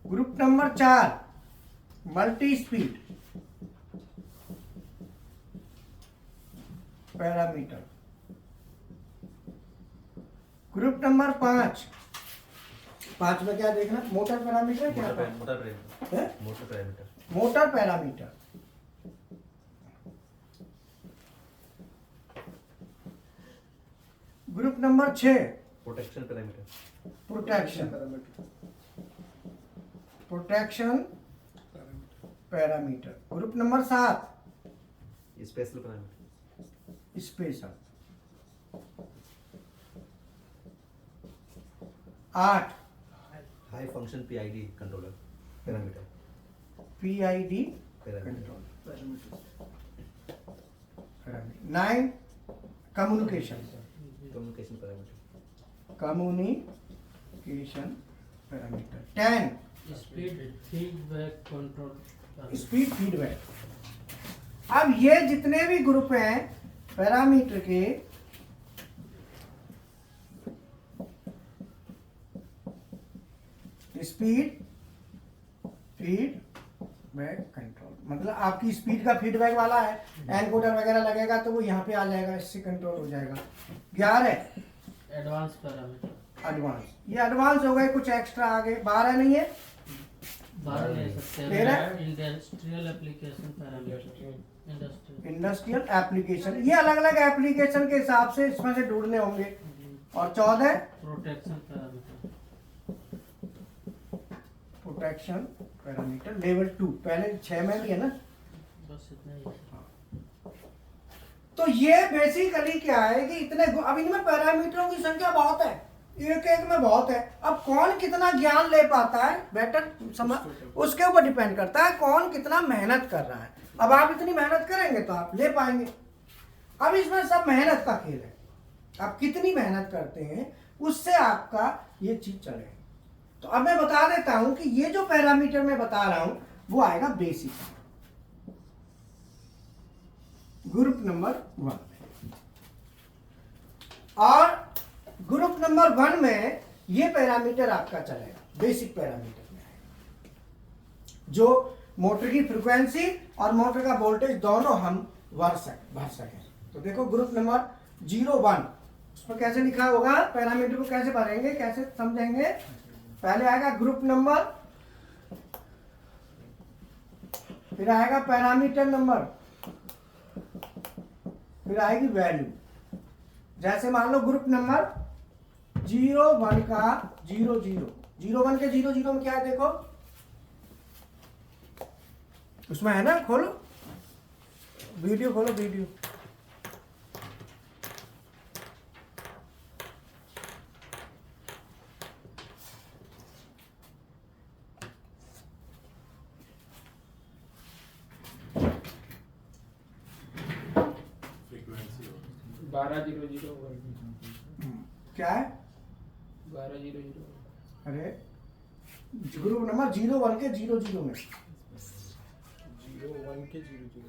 S1: Group number 4 multi speed parameter. Group number 5 में क्या देखना, motor parameter क्या था?
S3: Motor parameter
S1: है?
S3: Motor parameter
S1: motor parameter. Group number 6
S3: protection parameter
S1: protection parameter. Group number 7
S3: special parameter
S1: special. 8
S3: high function PID controller parameter
S1: PID
S3: parameter
S1: control. 9 communication
S3: communication parameter
S1: parameter. 10
S7: speed feedback control
S1: speed feedback. अब ये जितने भी group हैं parameter के, speed feedback control, मतलब आपकी speed का feedback वाला है, एनकोडर वगैरह लगेगा तो वो यहाँ पे आ जाएगा, इससे कंट्रोल हो जाएगा। 11
S7: एडवांस पैरामीटर
S1: एडवांस। ये एडवांस हो गए, कुछ एक्स्ट्रा आ गए। 12 नहीं है,
S7: 12 ले सकते
S1: तेरह?
S7: हैं industrial application parameter
S1: industrial application. ये अलग अलग एप्लीकेशन के हिसाब से इसमें से ढूंढने होंगे। और 14
S7: protection parameter
S1: protection parameter level 2। पहले 6 में भी है ना।
S7: बस इतना ही।
S1: तो ये बेसिकली क्या है कि अब इनमें पैरामीटरों की संख्या बहुत है, एक एक में बहुत है। अब कौन कितना ज्ञान ले पाता है, बेटर समझ, उसके ऊपर डिपेंड करता है कौन कितना मेहनत कर रहा है। अब आप इतनी मेहनत करेंगे तो आप ले पाएंगे। अब इसमें सब मेहनत का खेल है, आप कितनी मेहनत करते हैं उससे आपका ये चीज चलेगा। तो अब मैं बता देता हूं कि ये जो पैरामीटर मैं बता रहा हूं वो आएगा बेसिक, ग्रुप नंबर 1। और ग्रुप नंबर 1 में ये पैरामीटर आपका चलेगा, बेसिक पैरामीटर में आएगा, जो मोटर की फ्रीक्वेंसी और मोटर का वोल्टेज दोनों हम भर सकें। तो देखो ग्रुप नंबर 01, उसमें कैसे लिखा होगा, पैरामीटर को कैसे भरेंगे, कैसे समझेंगे। पहले आएगा ग्रुप नंबर, फिर आएगा पैरामीटर नंबर, फिर आएगी वैल्यू। जैसे मान लो ग्रुप नंबर 01 का 00, 01 के 00 में क्या है देखो, उसमें है ना, खोलो वीडियो, खोलो वीडियो।
S2: फ्रीक्वेंसी हो
S4: 1200
S1: क्या है,
S4: 1200
S1: अरे ग्रुप नंबर 01 के 00 में
S2: 01 के 00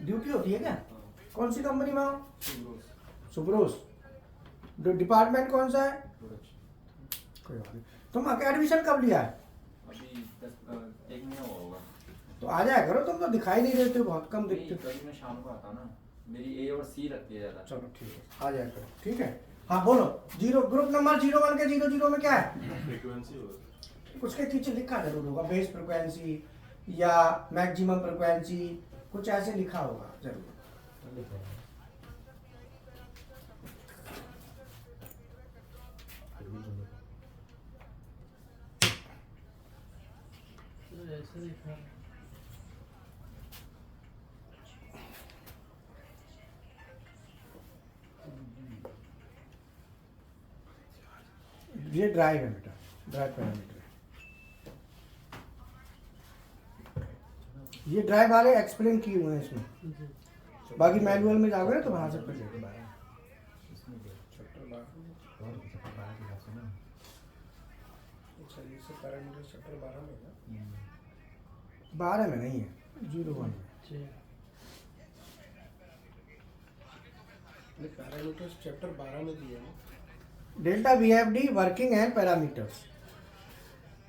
S1: ड्यूटी होती है क्या? कौन सी कंपनी में हो? सुब्रोस। डिपार्टमेंट कौन सा है? कोई बात नहीं। तुम एडमिशन कब लिया है?
S8: अभी 1 महीना हुआ होगा।
S1: तो आ जाया करो, तुम तो दिखाई नहीं देते हो, बहुत कम दिखते हो।
S8: कभी मैं शाम को आता ना, मेरी ए और सी रहती है ज़्यादा।
S1: चलो ठीक है, आ जाया करो, ठीक है। हाँ बोलो, ग्रुप नंबर 01 के 00 में क्या है?
S2: फ्रीक्वेंसी हो
S1: उसके पीछे लिखा जरूर होगा, बेस फ्रिक्वेंसी या मैक्सिमम फ्रिक्वेंसी, कुछ ऐसे लिखा होगा जरूर।
S7: ऐसे लिखा है।
S1: ये ड्राइव है बेटा, ड्राइव पैरामीटर। ये ड्राइव वाले एक्सप्लेन किए हुए हैं इसमें, बाकी मैनुअल में जाओगे ना तो वहाँ से पढ़ लेंगे।
S2: चैप्टर 12 अच्छा ये सब पैरामीटर चैप्टर 12 में है ना
S1: 12 में नहीं है, 01 में।
S2: पैरामीटर्स चैप्टर 12 में दिया है ना।
S1: Delta VFD working and parameters,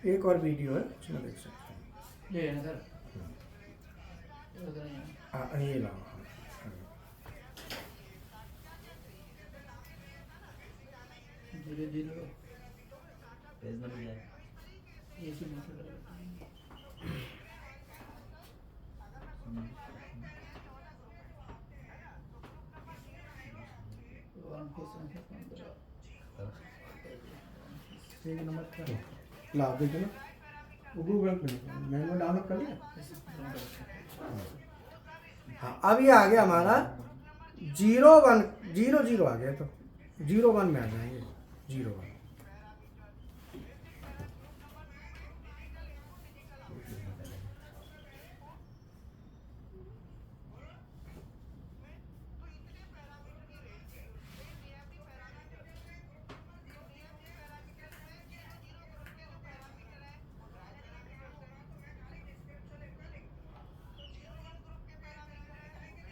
S1: एक और वीडियो है उसमें देख सकते हैं।
S4: ये है ना सर, ये उधर ही है।
S1: हाँ ये लाओ।
S4: धीरे धीरे
S3: पेज नंबर क्या है?
S4: ये सी मतलब
S1: पेज नंबर क्या है? लाओ देखो ना, वो गूगल पे मैंने डाउनलोड कर लिया। हाँ अब ये आ गया हमारा 01 00 आ गया, तो 01 में आ जाएंगे 01।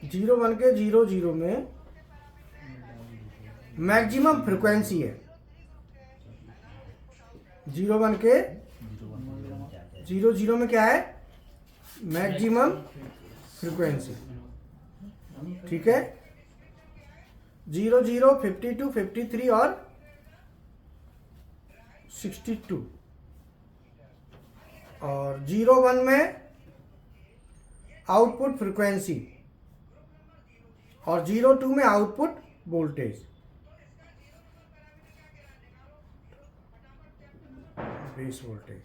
S1: जीरो वन के 00 में मैक्सिमम फ्रिक्वेंसी है। 01 के 00 में क्या है? मैक्सिमम फ्रिक्वेंसी, ठीक है। 00, 52, 53 और 62। और 01 में आउटपुट फ्रिक्वेंसी और 02 में आउटपुट वोल्टेज, बेस वोल्टेज।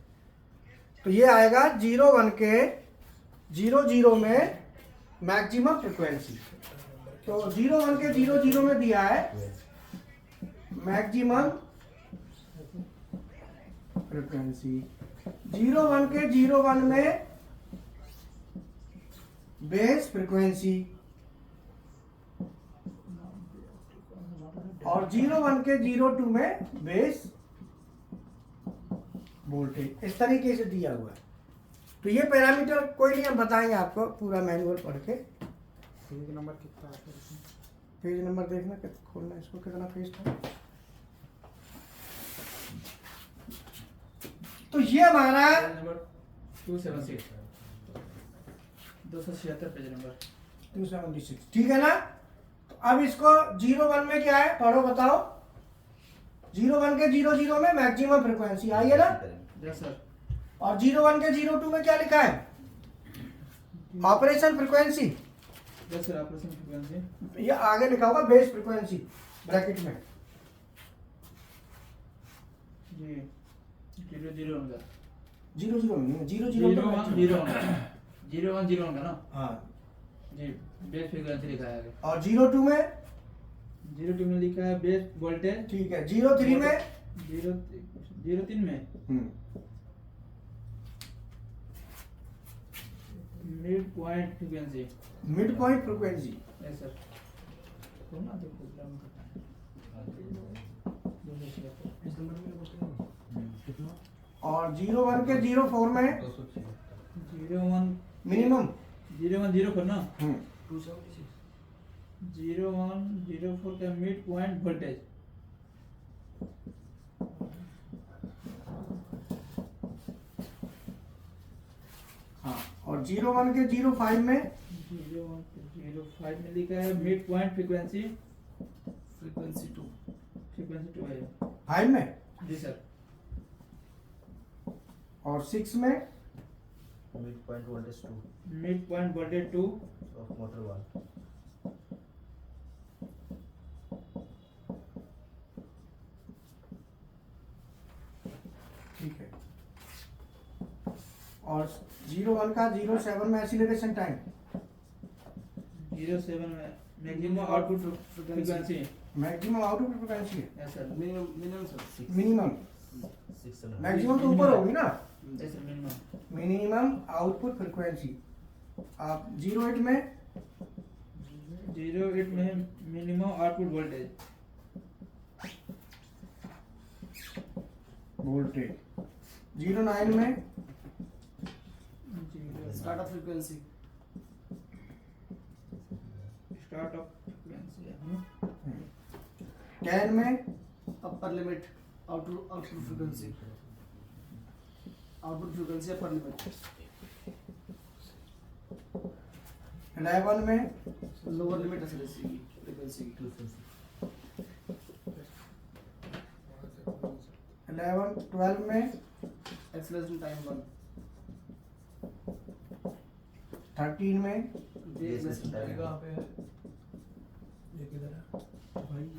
S1: तो ये आएगा 01 के 00 में मैक्सिमम फ्रिक्वेंसी। तो 01 के 00 में दिया है मैक्सिमम फ्रिक्वेंसी। 01 के 01 में बेस फ्रिक्वेंसी और 01 के 02 में बेस वोल्टेज। इस तरीके से दिया हुआ है। तो ये पैरामीटर कोई नहीं, हम बताएंगे आपको पूरा मैनुअल पढ़ के।
S4: पेज नंबर कितना है इसमें?
S1: पेज नंबर देखना, खोलना इसको, कितना पेज था। तो ये हमारा
S4: पेज नंबर 276 276 पेज नंबर
S1: 276, ठीक है ना। तो अब इसको 01 में क्या है पढ़ो, बताओ। 01 के 00 में मैक्सिमम फ्रिक्वेंसी आई है ना,
S4: यस सर।
S1: और 01 के 02 में क्या लिखा है? Operation frequency.
S4: Yes sir, operation frequency.
S1: ये आगे लिखा होगा बेस फ्रिक्वेंसी ब्रैकेट में।
S4: जी 00 होगा,
S1: 00 नहीं, 00
S4: 01 होगा ना।
S1: हाँ।
S4: जी बेस फ्रीक्वेंसी लिखा है।
S1: और 02 में
S4: 02 में लिखा है बेस वोल्टेज।
S1: ठीक है। 03 में
S4: 03 में mid point frequency.
S1: Mid point frequency.
S4: Yes sir. तो ना तो प्रोग्राम करना है।
S1: और 01 के 04 में
S4: 01
S1: मिनिमम
S4: 010 करना। 0104 का मिड पॉइंट वोल्टेज।
S1: हाँ। और 01 के 05 में
S4: 0105 में लिखा है mid point frequency.
S2: Frequency 2
S4: frequency 2 है
S1: 5 में।
S4: जी सर।
S1: और 6 में
S3: mid point voltage 2
S4: mid point voltage 2
S3: of motor 1।
S1: ठीक है। और 01 का 07 में एक्सीलरेशन टाइम।
S4: 07 में maximum output frequency.
S1: Maximum output frequency है।
S4: Yes sir.
S2: Minimum sir
S1: minimum.
S3: 600
S1: maximum तो ऊपर होगी ना।
S4: Yes sir minimum.
S1: Minimum output frequency. आप 08 में
S4: 08 में मिनिमम आउटपुट वोल्टेज।
S1: वोल्टेज 09 में
S9: start of frequency,
S4: start of frequency
S1: 10 में
S9: upper limit, output frequency, upper limit,
S1: 11 में
S9: लोअर लिमिट फ्रीक्वेंसी,
S1: 12 में
S9: एक्सेलरेशन टाइम 1,
S1: 13 में
S5: कहाँ पे है ये किधर है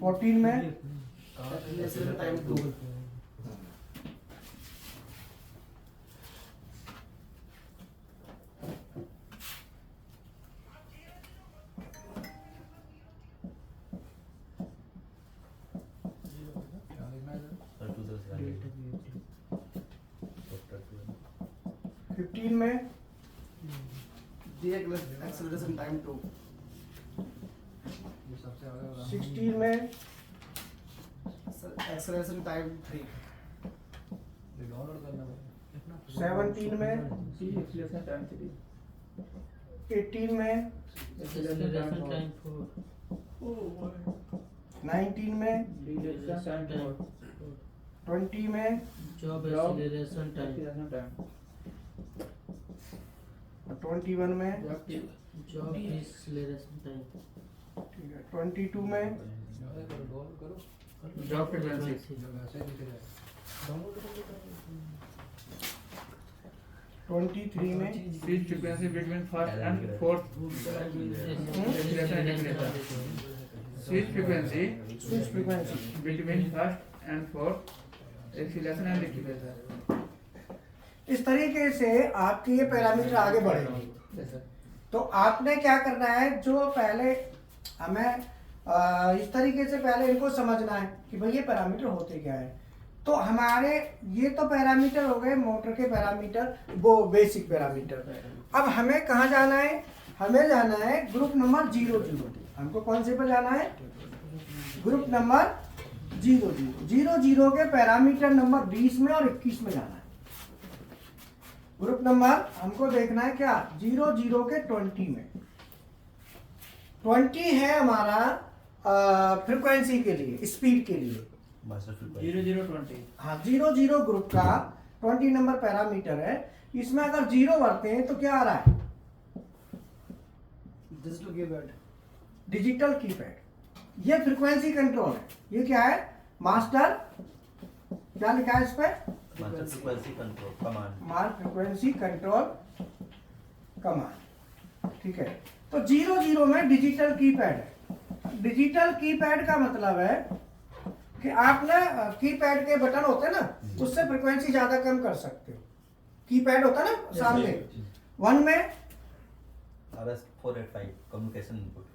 S1: 14 में
S9: एक्सेलरेशन टाइम 2,
S5: क्या लिखना है इधर?
S3: सर 2 से आगे चैप्टर 2
S1: 15 में
S9: एक्सेलरेशन टाइम 2,
S5: ये सबसे आगे वाला
S1: 16 में
S9: एक्सेलरेशन टाइम 3,
S5: ये डाउनलोड करना पड़ेगा
S1: 17 में
S4: टी एक्सीलरेशन टाइम 3,
S1: 18 में
S4: एक्सीलरेशन टाइम
S7: टाइम
S1: 19 में
S4: डिलेक्शन टाइम
S1: 20 में
S7: 4 job
S4: Job
S7: acceleration time
S4: acceleration time
S1: 21 में
S7: जॉब एक्सीलरेशन टाइम
S1: ठीक है 22 में
S5: डाउनलोड करो
S4: जॉब फ्रीक्वेंसी,
S5: जब ऐसे लिखे जाए
S1: 23 में
S4: switch frequency between first and fourth acceleration indicator, switch frequency
S1: switch frequency
S4: between first and fourth acceleration and indicator.
S1: इस तरीके से आपके ये पैरामीटर आगे बढ़ेंगे। तो आपने क्या करना है, जो पहले हमें इस तरीके से पहले इनको समझना है कि भाई ये पैरामीटर होते क्या है। तो हमारे ये तो पैरामीटर हो गए मोटर के पैरामीटर, वो बेसिक पैरामीटर। अब हमें कहाँ जाना है, हमें जाना है ग्रुप नंबर 00। हमको कौन से पे जाना है, ग्रुप नंबर 00 के पैरामीटर नंबर 20 में और 21 में जाना है। ग्रुप नंबर हमको देखना है क्या, 00 के 20 में। 20 है हमारा फ्रीक्वेंसी के लिए, स्पीड के लिए।
S3: मास्टर फ्रीक्वेंसी
S4: 0020
S1: हाँ 00 ग्रुप का 20 नंबर पैरामीटर है। इसमें अगर 0 भरते हैं तो क्या आ रहा है,
S9: डिजिटल कीपैड,
S1: डिजिटल कीपैड। ये फ्रीक्वेंसी कंट्रोल है। ये क्या है, मास्टर, क्या लिखा है इस पे,
S3: मास्टर फ्रीक्वेंसी कंट्रोल कमांड
S1: मार फ्रीक्वेंसी कंट्रोल कमांड। ठीक है, तो 00 में डिजिटल कीपैड है। डिजिटल कीपैड का मतलब है कि आप ना कीपैड के बटन होते हैं ना, उससे फ्रीक्वेंसी ज्यादा कम कर सकते हो। कीपैड होता है ना सामने। 1 में
S3: RS485 कम्युनिकेशन इनपुट,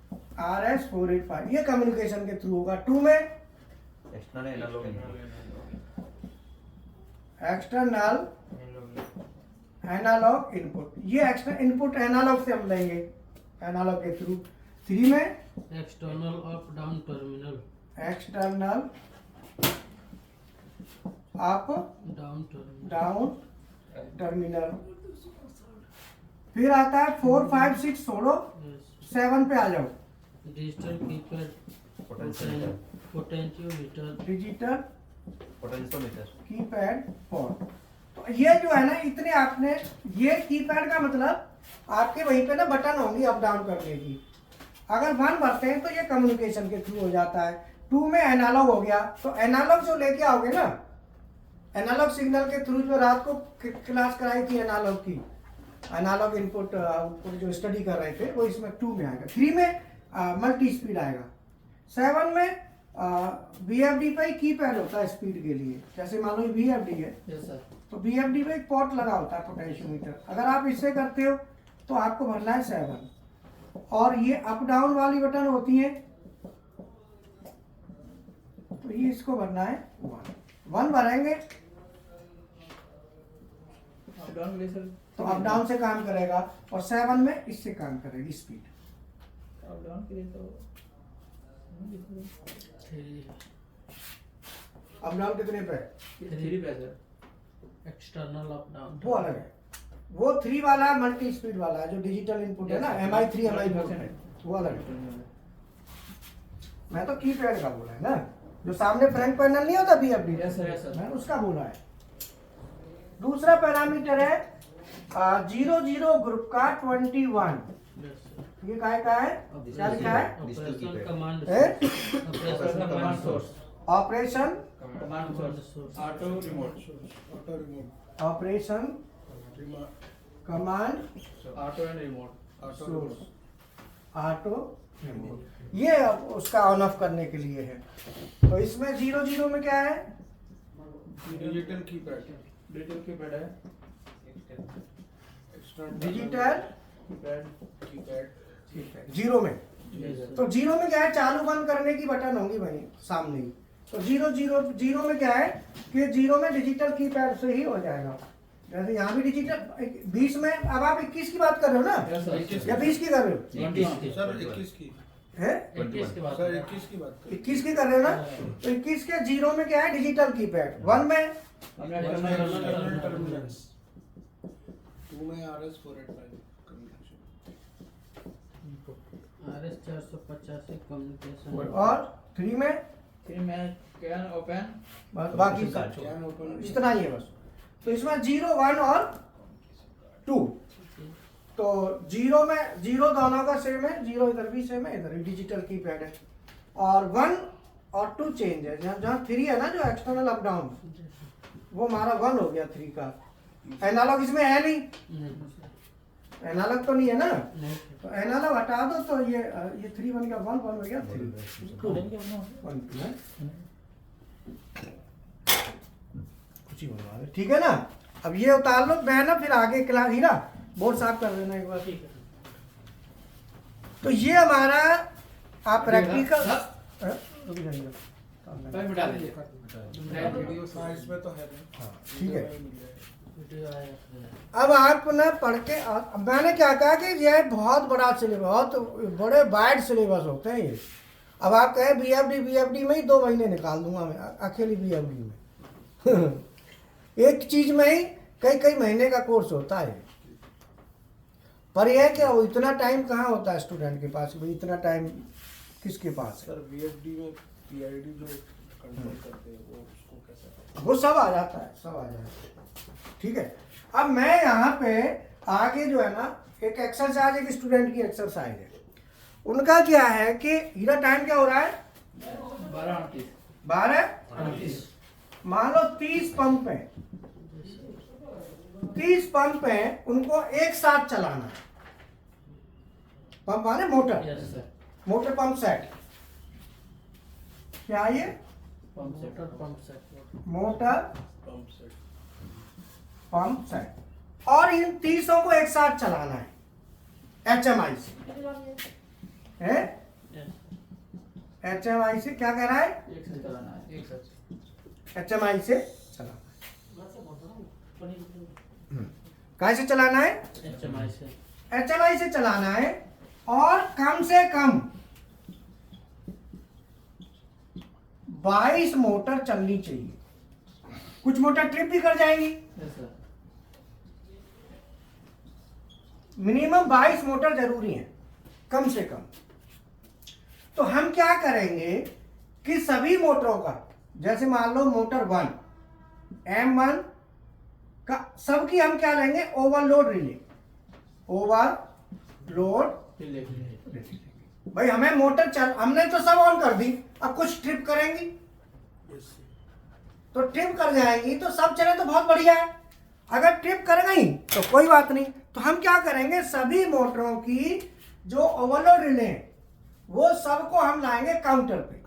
S1: RS485 ये कम्युनिकेशन के थ्रू होगा। 2 में
S3: external analog input,
S1: external analog input. ये एक्सटर्नल इनपुट एनालॉग से हम लेंगे, एनालॉग के थ्रू। 3 में
S7: external up down terminal,
S1: external up
S7: down terminal,
S1: down terminal. फिर आता है 4 5 6 छोड़ो, 7 पे आ जाओ,
S7: digital keypad,
S3: potentiometer,
S7: potentiometer,
S1: digital
S3: potentiometer,
S1: keypad port. तो ये जो है ना, इतने आपने, ये कीपैड का मतलब आपके वहीं पे ना बटन होंगी अप डाउन करने की। अगर 1 भरते हैं तो ये कम्युनिकेशन के थ्रू हो जाता है। 2 में एनालॉग हो गया, तो एनालॉग जो लेके आओगे ना, एनालॉग सिग्नल के थ्रू जो रात को क्लास कराई थी एनालॉग की, एनालॉग इनपुट आउटपुट जो स्टडी कर रहे थे, वो इसमें 2 में आएगा। 3 में मल्टी स्पीड आएगा। 7 में VFD पे कीपैड होता है स्पीड के लिए। जैसे मान लो VFD है,
S4: यस सर,
S1: तो VFD पे एक पोर्ट लगा होता है पोटेंशियोमीटर। अगर आप इससे करते हो तो आपको भरना है 7। और ये अप डाउन वाली बटन होती है, तो ये इसको भरना है 1 भरेंगे
S4: अप डाउन के लिए सर
S1: तो अप डाउन से काम करेगा, और 7 में इससे काम करेगी स्पीड।
S4: अप डाउन के लिए तो
S7: 3
S1: अब डाउन कितने पे?
S4: 3 पे सर।
S7: एक्सटर्नल अप डाउन
S1: वो अलग है, वो 3 वाला मल्टी स्पीड वाला है जो डिजिटल इनपुट है ना, MI3 MI4 है, वो अलग है। मैं तो कीपैड का बोला है ना, जो सामने फ्रंट पैनल नहीं होता BFD,
S4: यस सर।
S1: मैंने उसका बोला है। दूसरा पैरामीटर है 00 ग्रुप का 21। ये का है? क्या लिखा है?
S7: ऑपरेशन कमांड
S1: है?
S7: Operation command source
S1: operation
S4: command source auto remote
S1: operation command
S4: auto and remote
S1: source auto, ये उसका ऑन ऑफ करने के लिए है। तो इसमें 00 में क्या है?
S2: डिजिटल कीपैड,
S4: डिजिटल कीपैड है।
S1: डिजिटल
S2: कीपैड
S1: ठीक है। 0 में, तो 0 में क्या है? चालू बंद करने की बटन होंगी भाई सामने ही। तो 0 में क्या है कि 0 में डिजिटल कीपैड से ही हो जाएगा। जैसे यहाँ भी डिजिटल 20 में, अब आप 21 की बात कर रहे हो ना
S4: यस सर।
S1: या 20 की कर रहे हो?
S7: 21 की
S2: सर 21 की,
S1: हैं?
S7: 21 की बात
S2: सर 21 की बात करें।
S1: 21 की कर रहे हो ना? तो 21 के 0 में क्या है? Digital keypad. 1 में
S4: हमने
S2: एक्सटर्नल टर्मिनल्स, 2 में RS485 कम्युनिकेशन,
S7: RS 485 कम्युनिकेशन
S1: और 3 में
S4: 3 में कैन ओपन
S1: बाकी
S2: कैन ओपन,
S1: इतना ही है बस। तो इसमें 0 1 और 2, तो 0 में 0 दोनों का सेम है, 0 इधर भी सेम है, इधर भी डिजिटल कीपैड है। और 1 और 2 चेंज है। जहाँ 3 है ना जो एक्सटर्नल अप डाउन, वो हमारा 1 हो गया 3 का। एनालॉग इसमें है नहीं, एनालॉग तो नहीं है ना, तो एनालॉग हटा दो तो ये 3 बन गया 1 1 हो गया 3 2 1 2 है। कुछ ही बनवा दे, ठीक है ना। अब ये उतार लो, मैं ना फिर आगे क्लास हीरा बोर्ड साफ कर देना एक बार।
S7: ठीक है।
S1: तो ये हमारा आप प्रैक्टिकल
S4: पर मिटा दीजिए।
S2: हाँ इसमें तो है नहीं।
S1: हाँ ठीक है।
S7: वीडियो आया
S1: अब आप ना पढ़ के अब मैंने क्या कहा कि यह बहुत बड़ा सिलेबस, बहुत बड़े वाइड सिलेबस होते हैं ये। अब आप कहें BFD में ही 2 महीने निकाल दूंगा मैं अकेली BFD में एक चीज में ही कई महीने का कोर्स होता है। पर यह क्या हो, इतना टाइम कहाँ होता है स्टूडेंट के पास? भाई इतना टाइम किसके पास है?
S2: सर BFD में PID जो कंट्रोल करते हैं वो उसको कैसे,
S1: वो सब आ जाता है, सब आ जाता है। ठीक है। अब मैं यहाँ पे आगे जो है ना एक एक्सरसाइज, एक स्टूडेंट की एक्सरसाइज है। उनका क्या है कि हीरा टाइम क्या हो रहा है? 12:38। मान लो 30 पंप है, 30 पंप है, उनको एक साथ चलाना है। पंप माने motor,
S7: yes sir.
S1: Motor pump set. क्या ये?
S7: Motor pump set
S1: motor
S2: pump set,
S1: pump set. और इन 30 को एक साथ चलाना है HMI से, है? HMI से क्या कह रहा है?
S4: एक से चलाना है, एक साथ।
S1: HMI से चलाना है। कैसे चलाना है?
S7: HMI से
S1: HMI से चलाना है, और कम से कम 22 मोटर चलनी चाहिए। कुछ मोटर ट्रिप भी कर जाएंगी,
S4: यस सर।
S1: मिनिमम 22 मोटर जरूरी है कम से कम। तो हम क्या करेंगे कि सभी मोटरों का, जैसे मान लो मोटर 1 M1 का, सबकी हम क्या लेंगे? ओवरलोड रिले, ओवरलोड
S4: रिले
S1: भाई हमें मोटर चल, हमने तो सब ऑन कर दी, अब कुछ ट्रिप करेंगी तो ट्रिप कर जाएंगी, तो सब चले तो बहुत बढ़िया है। अगर ट्रिप कर गई तो कोई बात नहीं। तो हम क्या करेंगे, सभी मोटरों की जो ओवरलोड रिले हैं वो सबको हम लाएंगे काउंटर पे,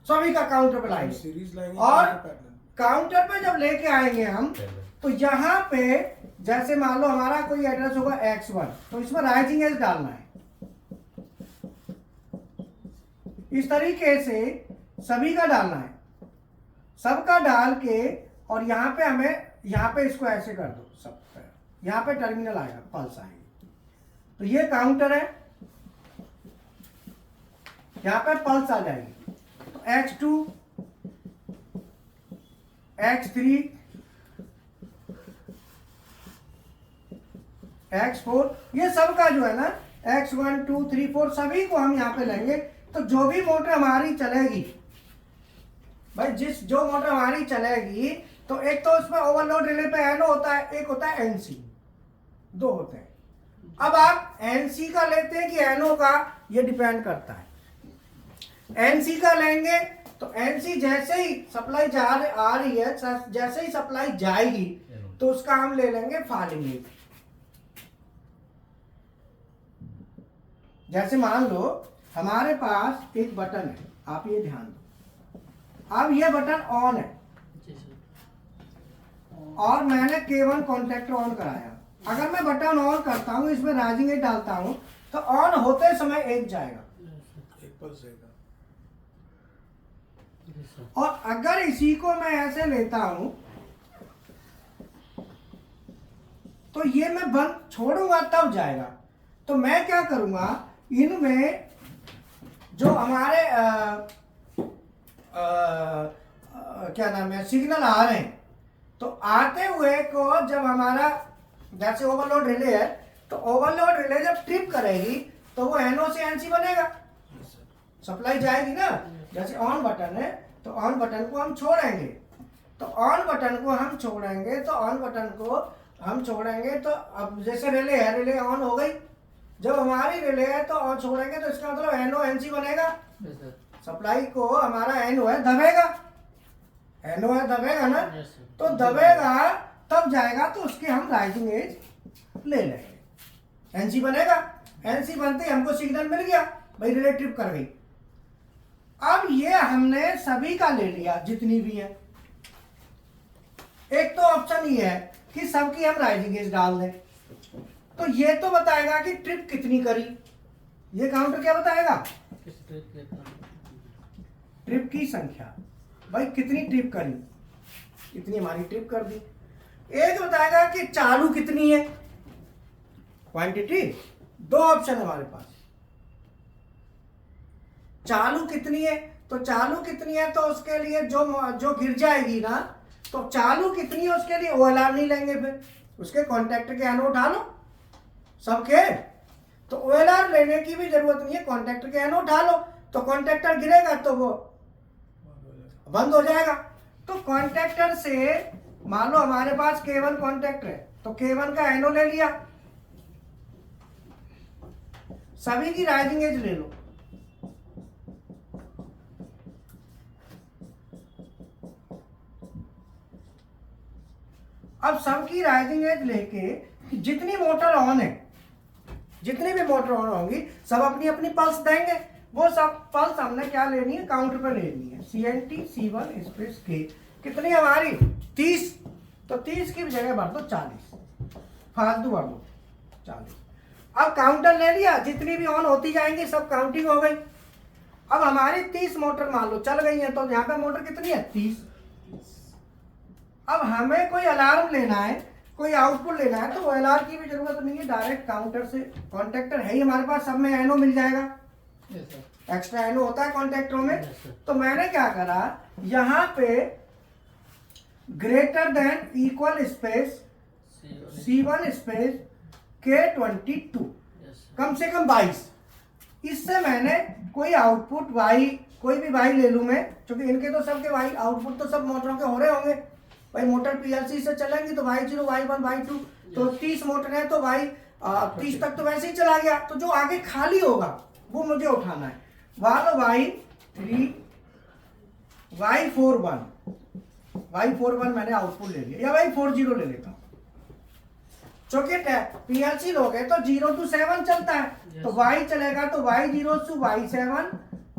S1: सभी का काउंटर पे लाएंगे।
S2: सीरीज लाएंगे
S1: और
S2: पैरेलल।
S1: काउंटर पे जब लेके आएंगे हम, तो यहाँ पे जैसे मान लो हमारा कोई एड्रेस होगा X1, तो इसमें राइजिंग एज डालना है। इस तरीके से सभी का डालना है, सबका डाल के, और यहाँ पे हमें, यहाँ पे इसको ऐसे कर दो सब, यहाँ पे टर्मिनल आएगा, पल्स आएगी। तो ये काउंटर है, यहाँ पे पल्स आ जाएगी, तो X2, X3, X4, ये सब का जो है ना X1 2 3 4 सभी को हम यहाँ पे लेंगे। तो जो भी मोटर हमारी चलेगी भाई, जो मोटर हमारी चलेगी, तो एक तो उसमें ओवरलोड रिले पे एनो होता है, एक होता है एनसी, दो होते हैं। अब आप एनसी का लेते हैं कि एनओ का, ये डिपेंड करता है। एनसी का लेंगे तो एनसी जैसे ही सप्लाई आ रही है, जैसे ही सप्लाई जाएगी तो उसका हम ले लेंगे फॉलिंग रेट। जैसे मान लो हमारे पास एक बटन है, आप ये ध्यान दो, अब ये बटन ऑन है
S7: जी सर।
S1: और मैंने K1 कॉन्टैक्टर ऑन कराया। अगर मैं बटन ऑन करता हूँ, इसमें राइजिंग एज डालता हूँ, तो ऑन होते समय एक जाएगा,
S2: एक पल्स रहेगा।
S7: जी सर।
S1: और अगर इसी को मैं ऐसे लेता हूं तो ये मैं बंद छोड़ूंगा तब जाएगा। तो मैं क्या करूंगा, इनमें जो हमारे क्या नाम है सिग्नल आ रहे हैं, तो आते हुए को जब हमारा जैसे ओवरलोड रिले है, तो ओवरलोड रिले जब ट्रिप करेगी तो वो एनओ से एनसी बनेगा, सप्लाई जाएगी ना। जैसे ऑन बटन है तो ऑन बटन को हम छोड़ेंगे, तो ऑन बटन को हम छोड़ेंगे, तो ऑन बटन को हम छोड़ेंगे, तो अब जैसे रिले है, रिले ऑन हो गई, जब हमारी रिले है तो ऑन छोड़ेंगे, तो इसका मतलब एनओ एनसी बनेगा।
S7: जी सर।
S1: सप्लाई को हमारा एनओ है दबेगा, एनओ है दबेगा ना,
S7: यस सर।
S1: तो दबेगा तब जाएगा, तो उसके हम राइजिंग एज ले लेंगे, एनसी बनेगा। एनसी बनते ही हमको सिग्नल मिल गया भाई रिले ट्रिप कर गई। अब ये हमने सभी का ले लिया जितनी भी है। एक तो ऑप्शन ये है कि सबकी हम राइजिंग एज डाल दें, तो ये तो बताएगा कि ट्रिप कितनी करी, ये काउंटर क्या बताएगा,
S7: किस ट्रिप के काम?
S1: ट्रिप की संख्या, भाई कितनी ट्रिप करी, इतनी हमारी ट्रिप कर दी। एक बताएगा कि चालू कितनी है, क्वांटिटी। दो ऑप्शन है हमारे पास, चालू कितनी है, तो चालू कितनी है तो उसके लिए जो गिर जाएगी ना, तो चालू कितनी है उसके लिए ओएलआर नहीं लेंगे, फिर उसके कॉन्ट्रैक्टर के एनो उठा लो सबके, तो ओएलआर लेने की भी जरूरत नहीं है, कॉन्ट्रैक्टर के एनो उठा लो, तो कॉन्ट्रैक्टर गिरेगा तो वो बंद हो जाएगा। तो कॉन्ट्रैक्टर से मान लो हमारे पास K1 कॉन्ट्रैक्टर है, तो K1 का एनो ले लिया, सभी की राइजिंग एज ले लो, अब सबकी राइजिंग एज लेके जितनी मोटर ऑन है, जितनी भी मोटर ऑन होंगी सब अपनी अपनी पल्स देंगे। वो सब पल्स हमने क्या लेनी है, काउंटर पर लेनी है, CNT C1 स्पेस K। कितनी हमारी 30, तो 30 की जगह भर दो 40, फालतू भर दो 40। अब काउंटर ले लिया, जितनी भी ऑन होती जाएंगी सब काउंटिंग हो गई। अब हमारी 30 मोटर मान लो चल गई है, तो यहाँ पे मोटर कितनी है 30। अब हमें कोई अलार्म लेना है, कोई आउटपुट लेना है, तो वो अलार्म की भी जरूरत नहीं है, डायरेक्ट काउंटर से, कॉन्ट्रैक्टर है ही हमारे पास, सब में एनो मिल जाएगा,
S7: यस सर।
S1: एक्स्ट्रा एनो होता है कॉन्ट्रैक्टरों में।
S7: Yes, sir.
S1: तो मैंने क्या करा, यहाँ पे greater than equal space C1 space K22,
S7: yes sir.
S1: कम से कम 22। इससे मैंने कोई आउटपुट वाई, कोई भी वाई ले लूँ मैं, क्योंकि इनके तो सबके वाई आउटपुट तो सब मोटरों के हो रहे होंगे भाई, मोटर PLC से चलेंगी तो Y0 Y1 Y2, तो 30 मोटर है तो वाई 30 तक तो वैसे ही चला गया, तो जो आगे खाली होगा वो मुझे उठाना है। वालो Y3 Y41 मैंने आउटपुट ले लिया, या Y40 ले लेता हूँ, चूंकि PLC लोग है तो 0 to 7 चलता है, तो Y चलेगा तो Y0 से Y7,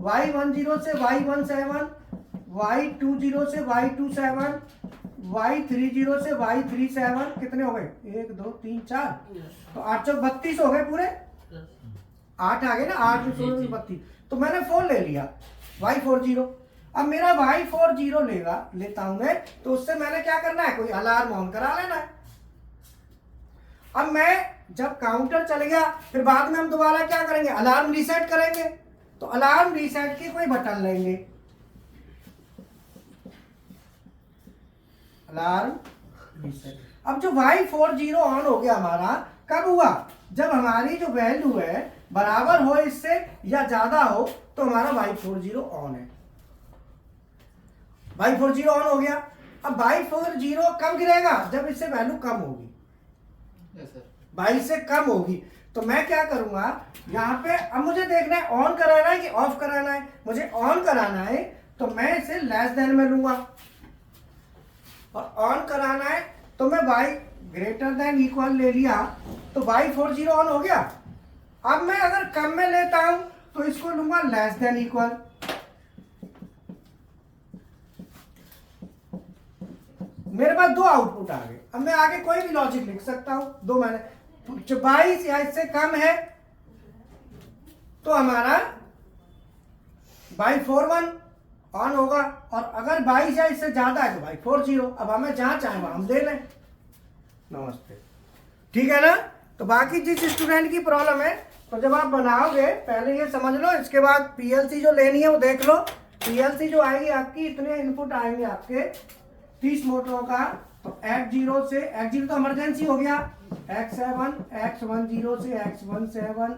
S1: Y10 से Y17, Y20 से Y27, Y30 से Y37, कितने हो गए 1 2 3 4, तो 8 चौक 32 हो गए पूरे, 8 आ गए ना, 8 में 16 32, तो मैंने 4 ले लिया Y40। अब मेरा Y40 लेता हूं मैं, तो उससे मैंने क्या करना है, कोई अलार्म ऑन करा लेना है। अब मैं जब काउंटर चल गया, फिर बाद में हम दोबारा क्या करेंगे, अलार्म रीसेट करेंगे, तो अलार्म रीसेट के कोई बटन लेंगे, अलार्म रीसेट। अब जो Y40 ऑन हो गया हमारा, कब हुआ? जब हमारी जो वैल्यू है बराबर हो इससे या ज्यादा हो तो हमारा Y40 ऑन है। Y40 ऑन हो गया। अब Y40 कब गिरेगा? जब इससे वैल्यू कम होगी,
S4: Yes, sir.
S1: 22 से कम होगी। तो मैं क्या करूंगा यहाँ पे, अब मुझे देखना है ऑन कराना है कि ऑफ कराना है। मुझे ऑन कराना है तो मैं इसे लेस देन में लूंगा, और ऑन कराना है तो मैं y ग्रेटर देन इक्वल ले लिया, तो Y40 ऑन हो गया। अब मैं अगर कम में लेता हूं तो इसको लूंगा लेस देन इक्वल। मेरे पास दो आउटपुट आ गए। अब मैं आगे कोई भी लॉजिक लिख सकता हूं। दो मैंने 22 या इससे कम है तो हमारा Y41 ऑन होगा, और अगर 22 या इससे ज्यादा है तो Y40। अब हमें जहां चाहे वहां हम दे लें। नमस्ते, ठीक है ना? तो बाकी जिस स्टूडेंट की प्रॉब्लम है, तो जब आप बनाओगे पहले ये समझ लो, इसके बाद पीएलसी जो लेनी है वो देख लो। पीएलसी जो आएगी आपकी, इतने इनपुट आएंगे आपके 30 मोटरों का। तो X0 से, X0 तो इमरजेंसी हो गया, X7, X10 से X17,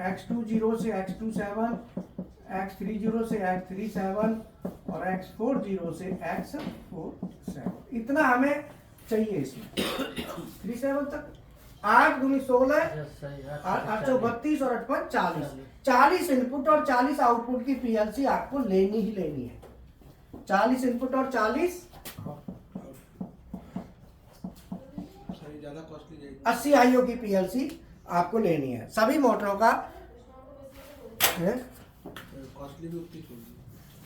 S1: X20 से X27, X30 से X37 और X40 से X47। इतना हमें चाहिए इसमें 37 तक। 8 दूनी 16,
S7: Yes, sir.
S1: 8 32 और 8 5 40। 40 इनपुट और 40 आउटपुट की पीएलसी आपको लेनी ही लेनी है। 40 इनपुट और 40
S2: सर ज़्यादा कॉस्टली जाएगी।
S1: 80 आईओ की पीएलसी आपको लेनी है सभी मोटरों का।
S2: कॉस्टली भी उतनी होगी।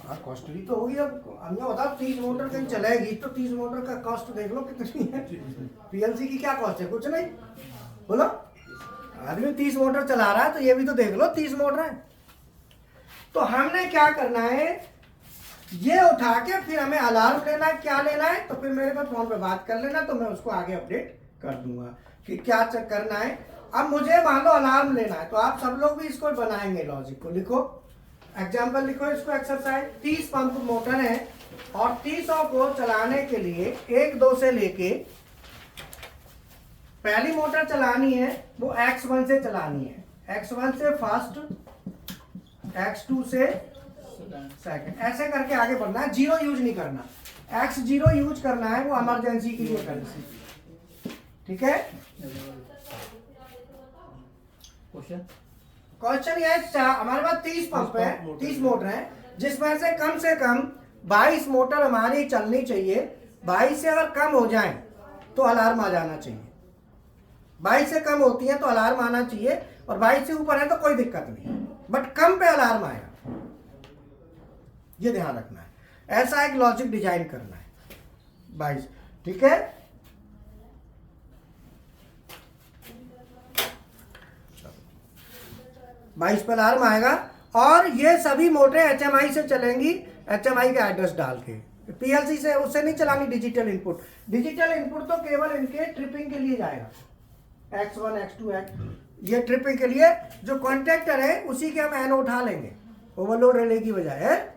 S1: हाँ, कॉस्टली तो होगी। अब हमने बताओ 30 मोटर कहीं चलेगी तो 30 मोटर का कॉस्ट देख लो कितनी है। पीएलसी की क्या कॉस्ट है? कुछ नहीं। बोलो, आदमी 30 मोटर चला रहा है तो ये भी तो देख लो 30 मोटर है। तो हमने क्या करना है, ये उठा के फिर हमें अलार्म लेना है। क्या लेना है? तो फिर मेरे पास फोन पे बात कर लेना, तो मैं उसको आगे अपडेट कर दूंगा कि क्या चेक करना है। अब मुझे मान लो अलार्म लेना है, तो आप सब लोग भी इसको बनाएंगे, लॉजिक को लिखो, एग्जाम्पल लिखो इसको, एक्सरसाइज। 30 पंप मोटर है और 30 को चलाने के लिए 1 2 से लेके पहली मोटर चलानी है वो X1 से चलानी है। X1 से फर्स्ट, X2 से सेकंड, ऐसे करके आगे बढ़ना है। 0 यूज नहीं करना। X0 यूज करना है, वो इमरजेंसी के लिए करना। ठीक है? क्वेश्चन ये हमारे पास 30 पंप है, 30 मोटर है, जिसमें से कम 22 मोटर हमारी चलनी चाहिए। 22 से अगर कम हो जाए तो अलार्म आ जाना चाहिए। 22 से कम होती है तो अलार्म आना चाहिए, और 22 से ऊपर है तो कोई दिक्कत नहीं, बट कम पे अलार्म आएगा, ये ध्यान रखना है। ऐसा एक लॉजिक डिजाइन करना है। 22, ठीक है? 22 पे अलार्म आएगा, और ये सभी मोटरें HMI से चलेंगी, HMI का एड्रेस डाल के। पीएलसी से उससे नहीं चलानी डिजिटल इनपुट। डिजिटल इनपुट तो केवल इनके ट्रिपिंग के लिए जाएगा। X1, X2, ये ट्रिपिंग के लिए जो कॉन्ट्रैक्टर है उसी के हम एनो उठा लेंगे, ओवरलोड रिले की बजाय है,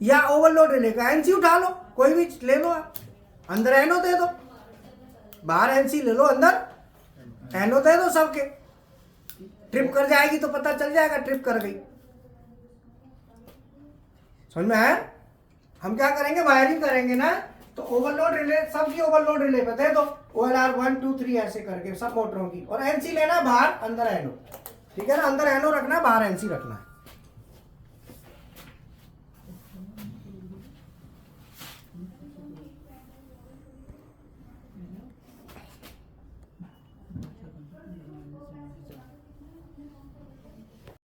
S1: या ओवरलोड रिले का एनसी उठा लो, कोई भी ले लो आप, अंदर एनो दे दो, बाहर एनसी ले लो, अंदर एनो दे दो सबके। ट्रिप कर जाएगी तो पता चल जाएगा ट्रिप कर गई। समझ में है? हम क्या करेंगे, वायरिंग करेंगे ना, तो ओवरलोड रिले सबकी ओवरलोड रिले पे दे दो, OLR 1 2 3 ऐसे करके सब मोटरों की, और एनसी लेना बाहर, अंदर एनो। ठीक है ना? अंदर एनो रखना, बाहर एनसी रखना है।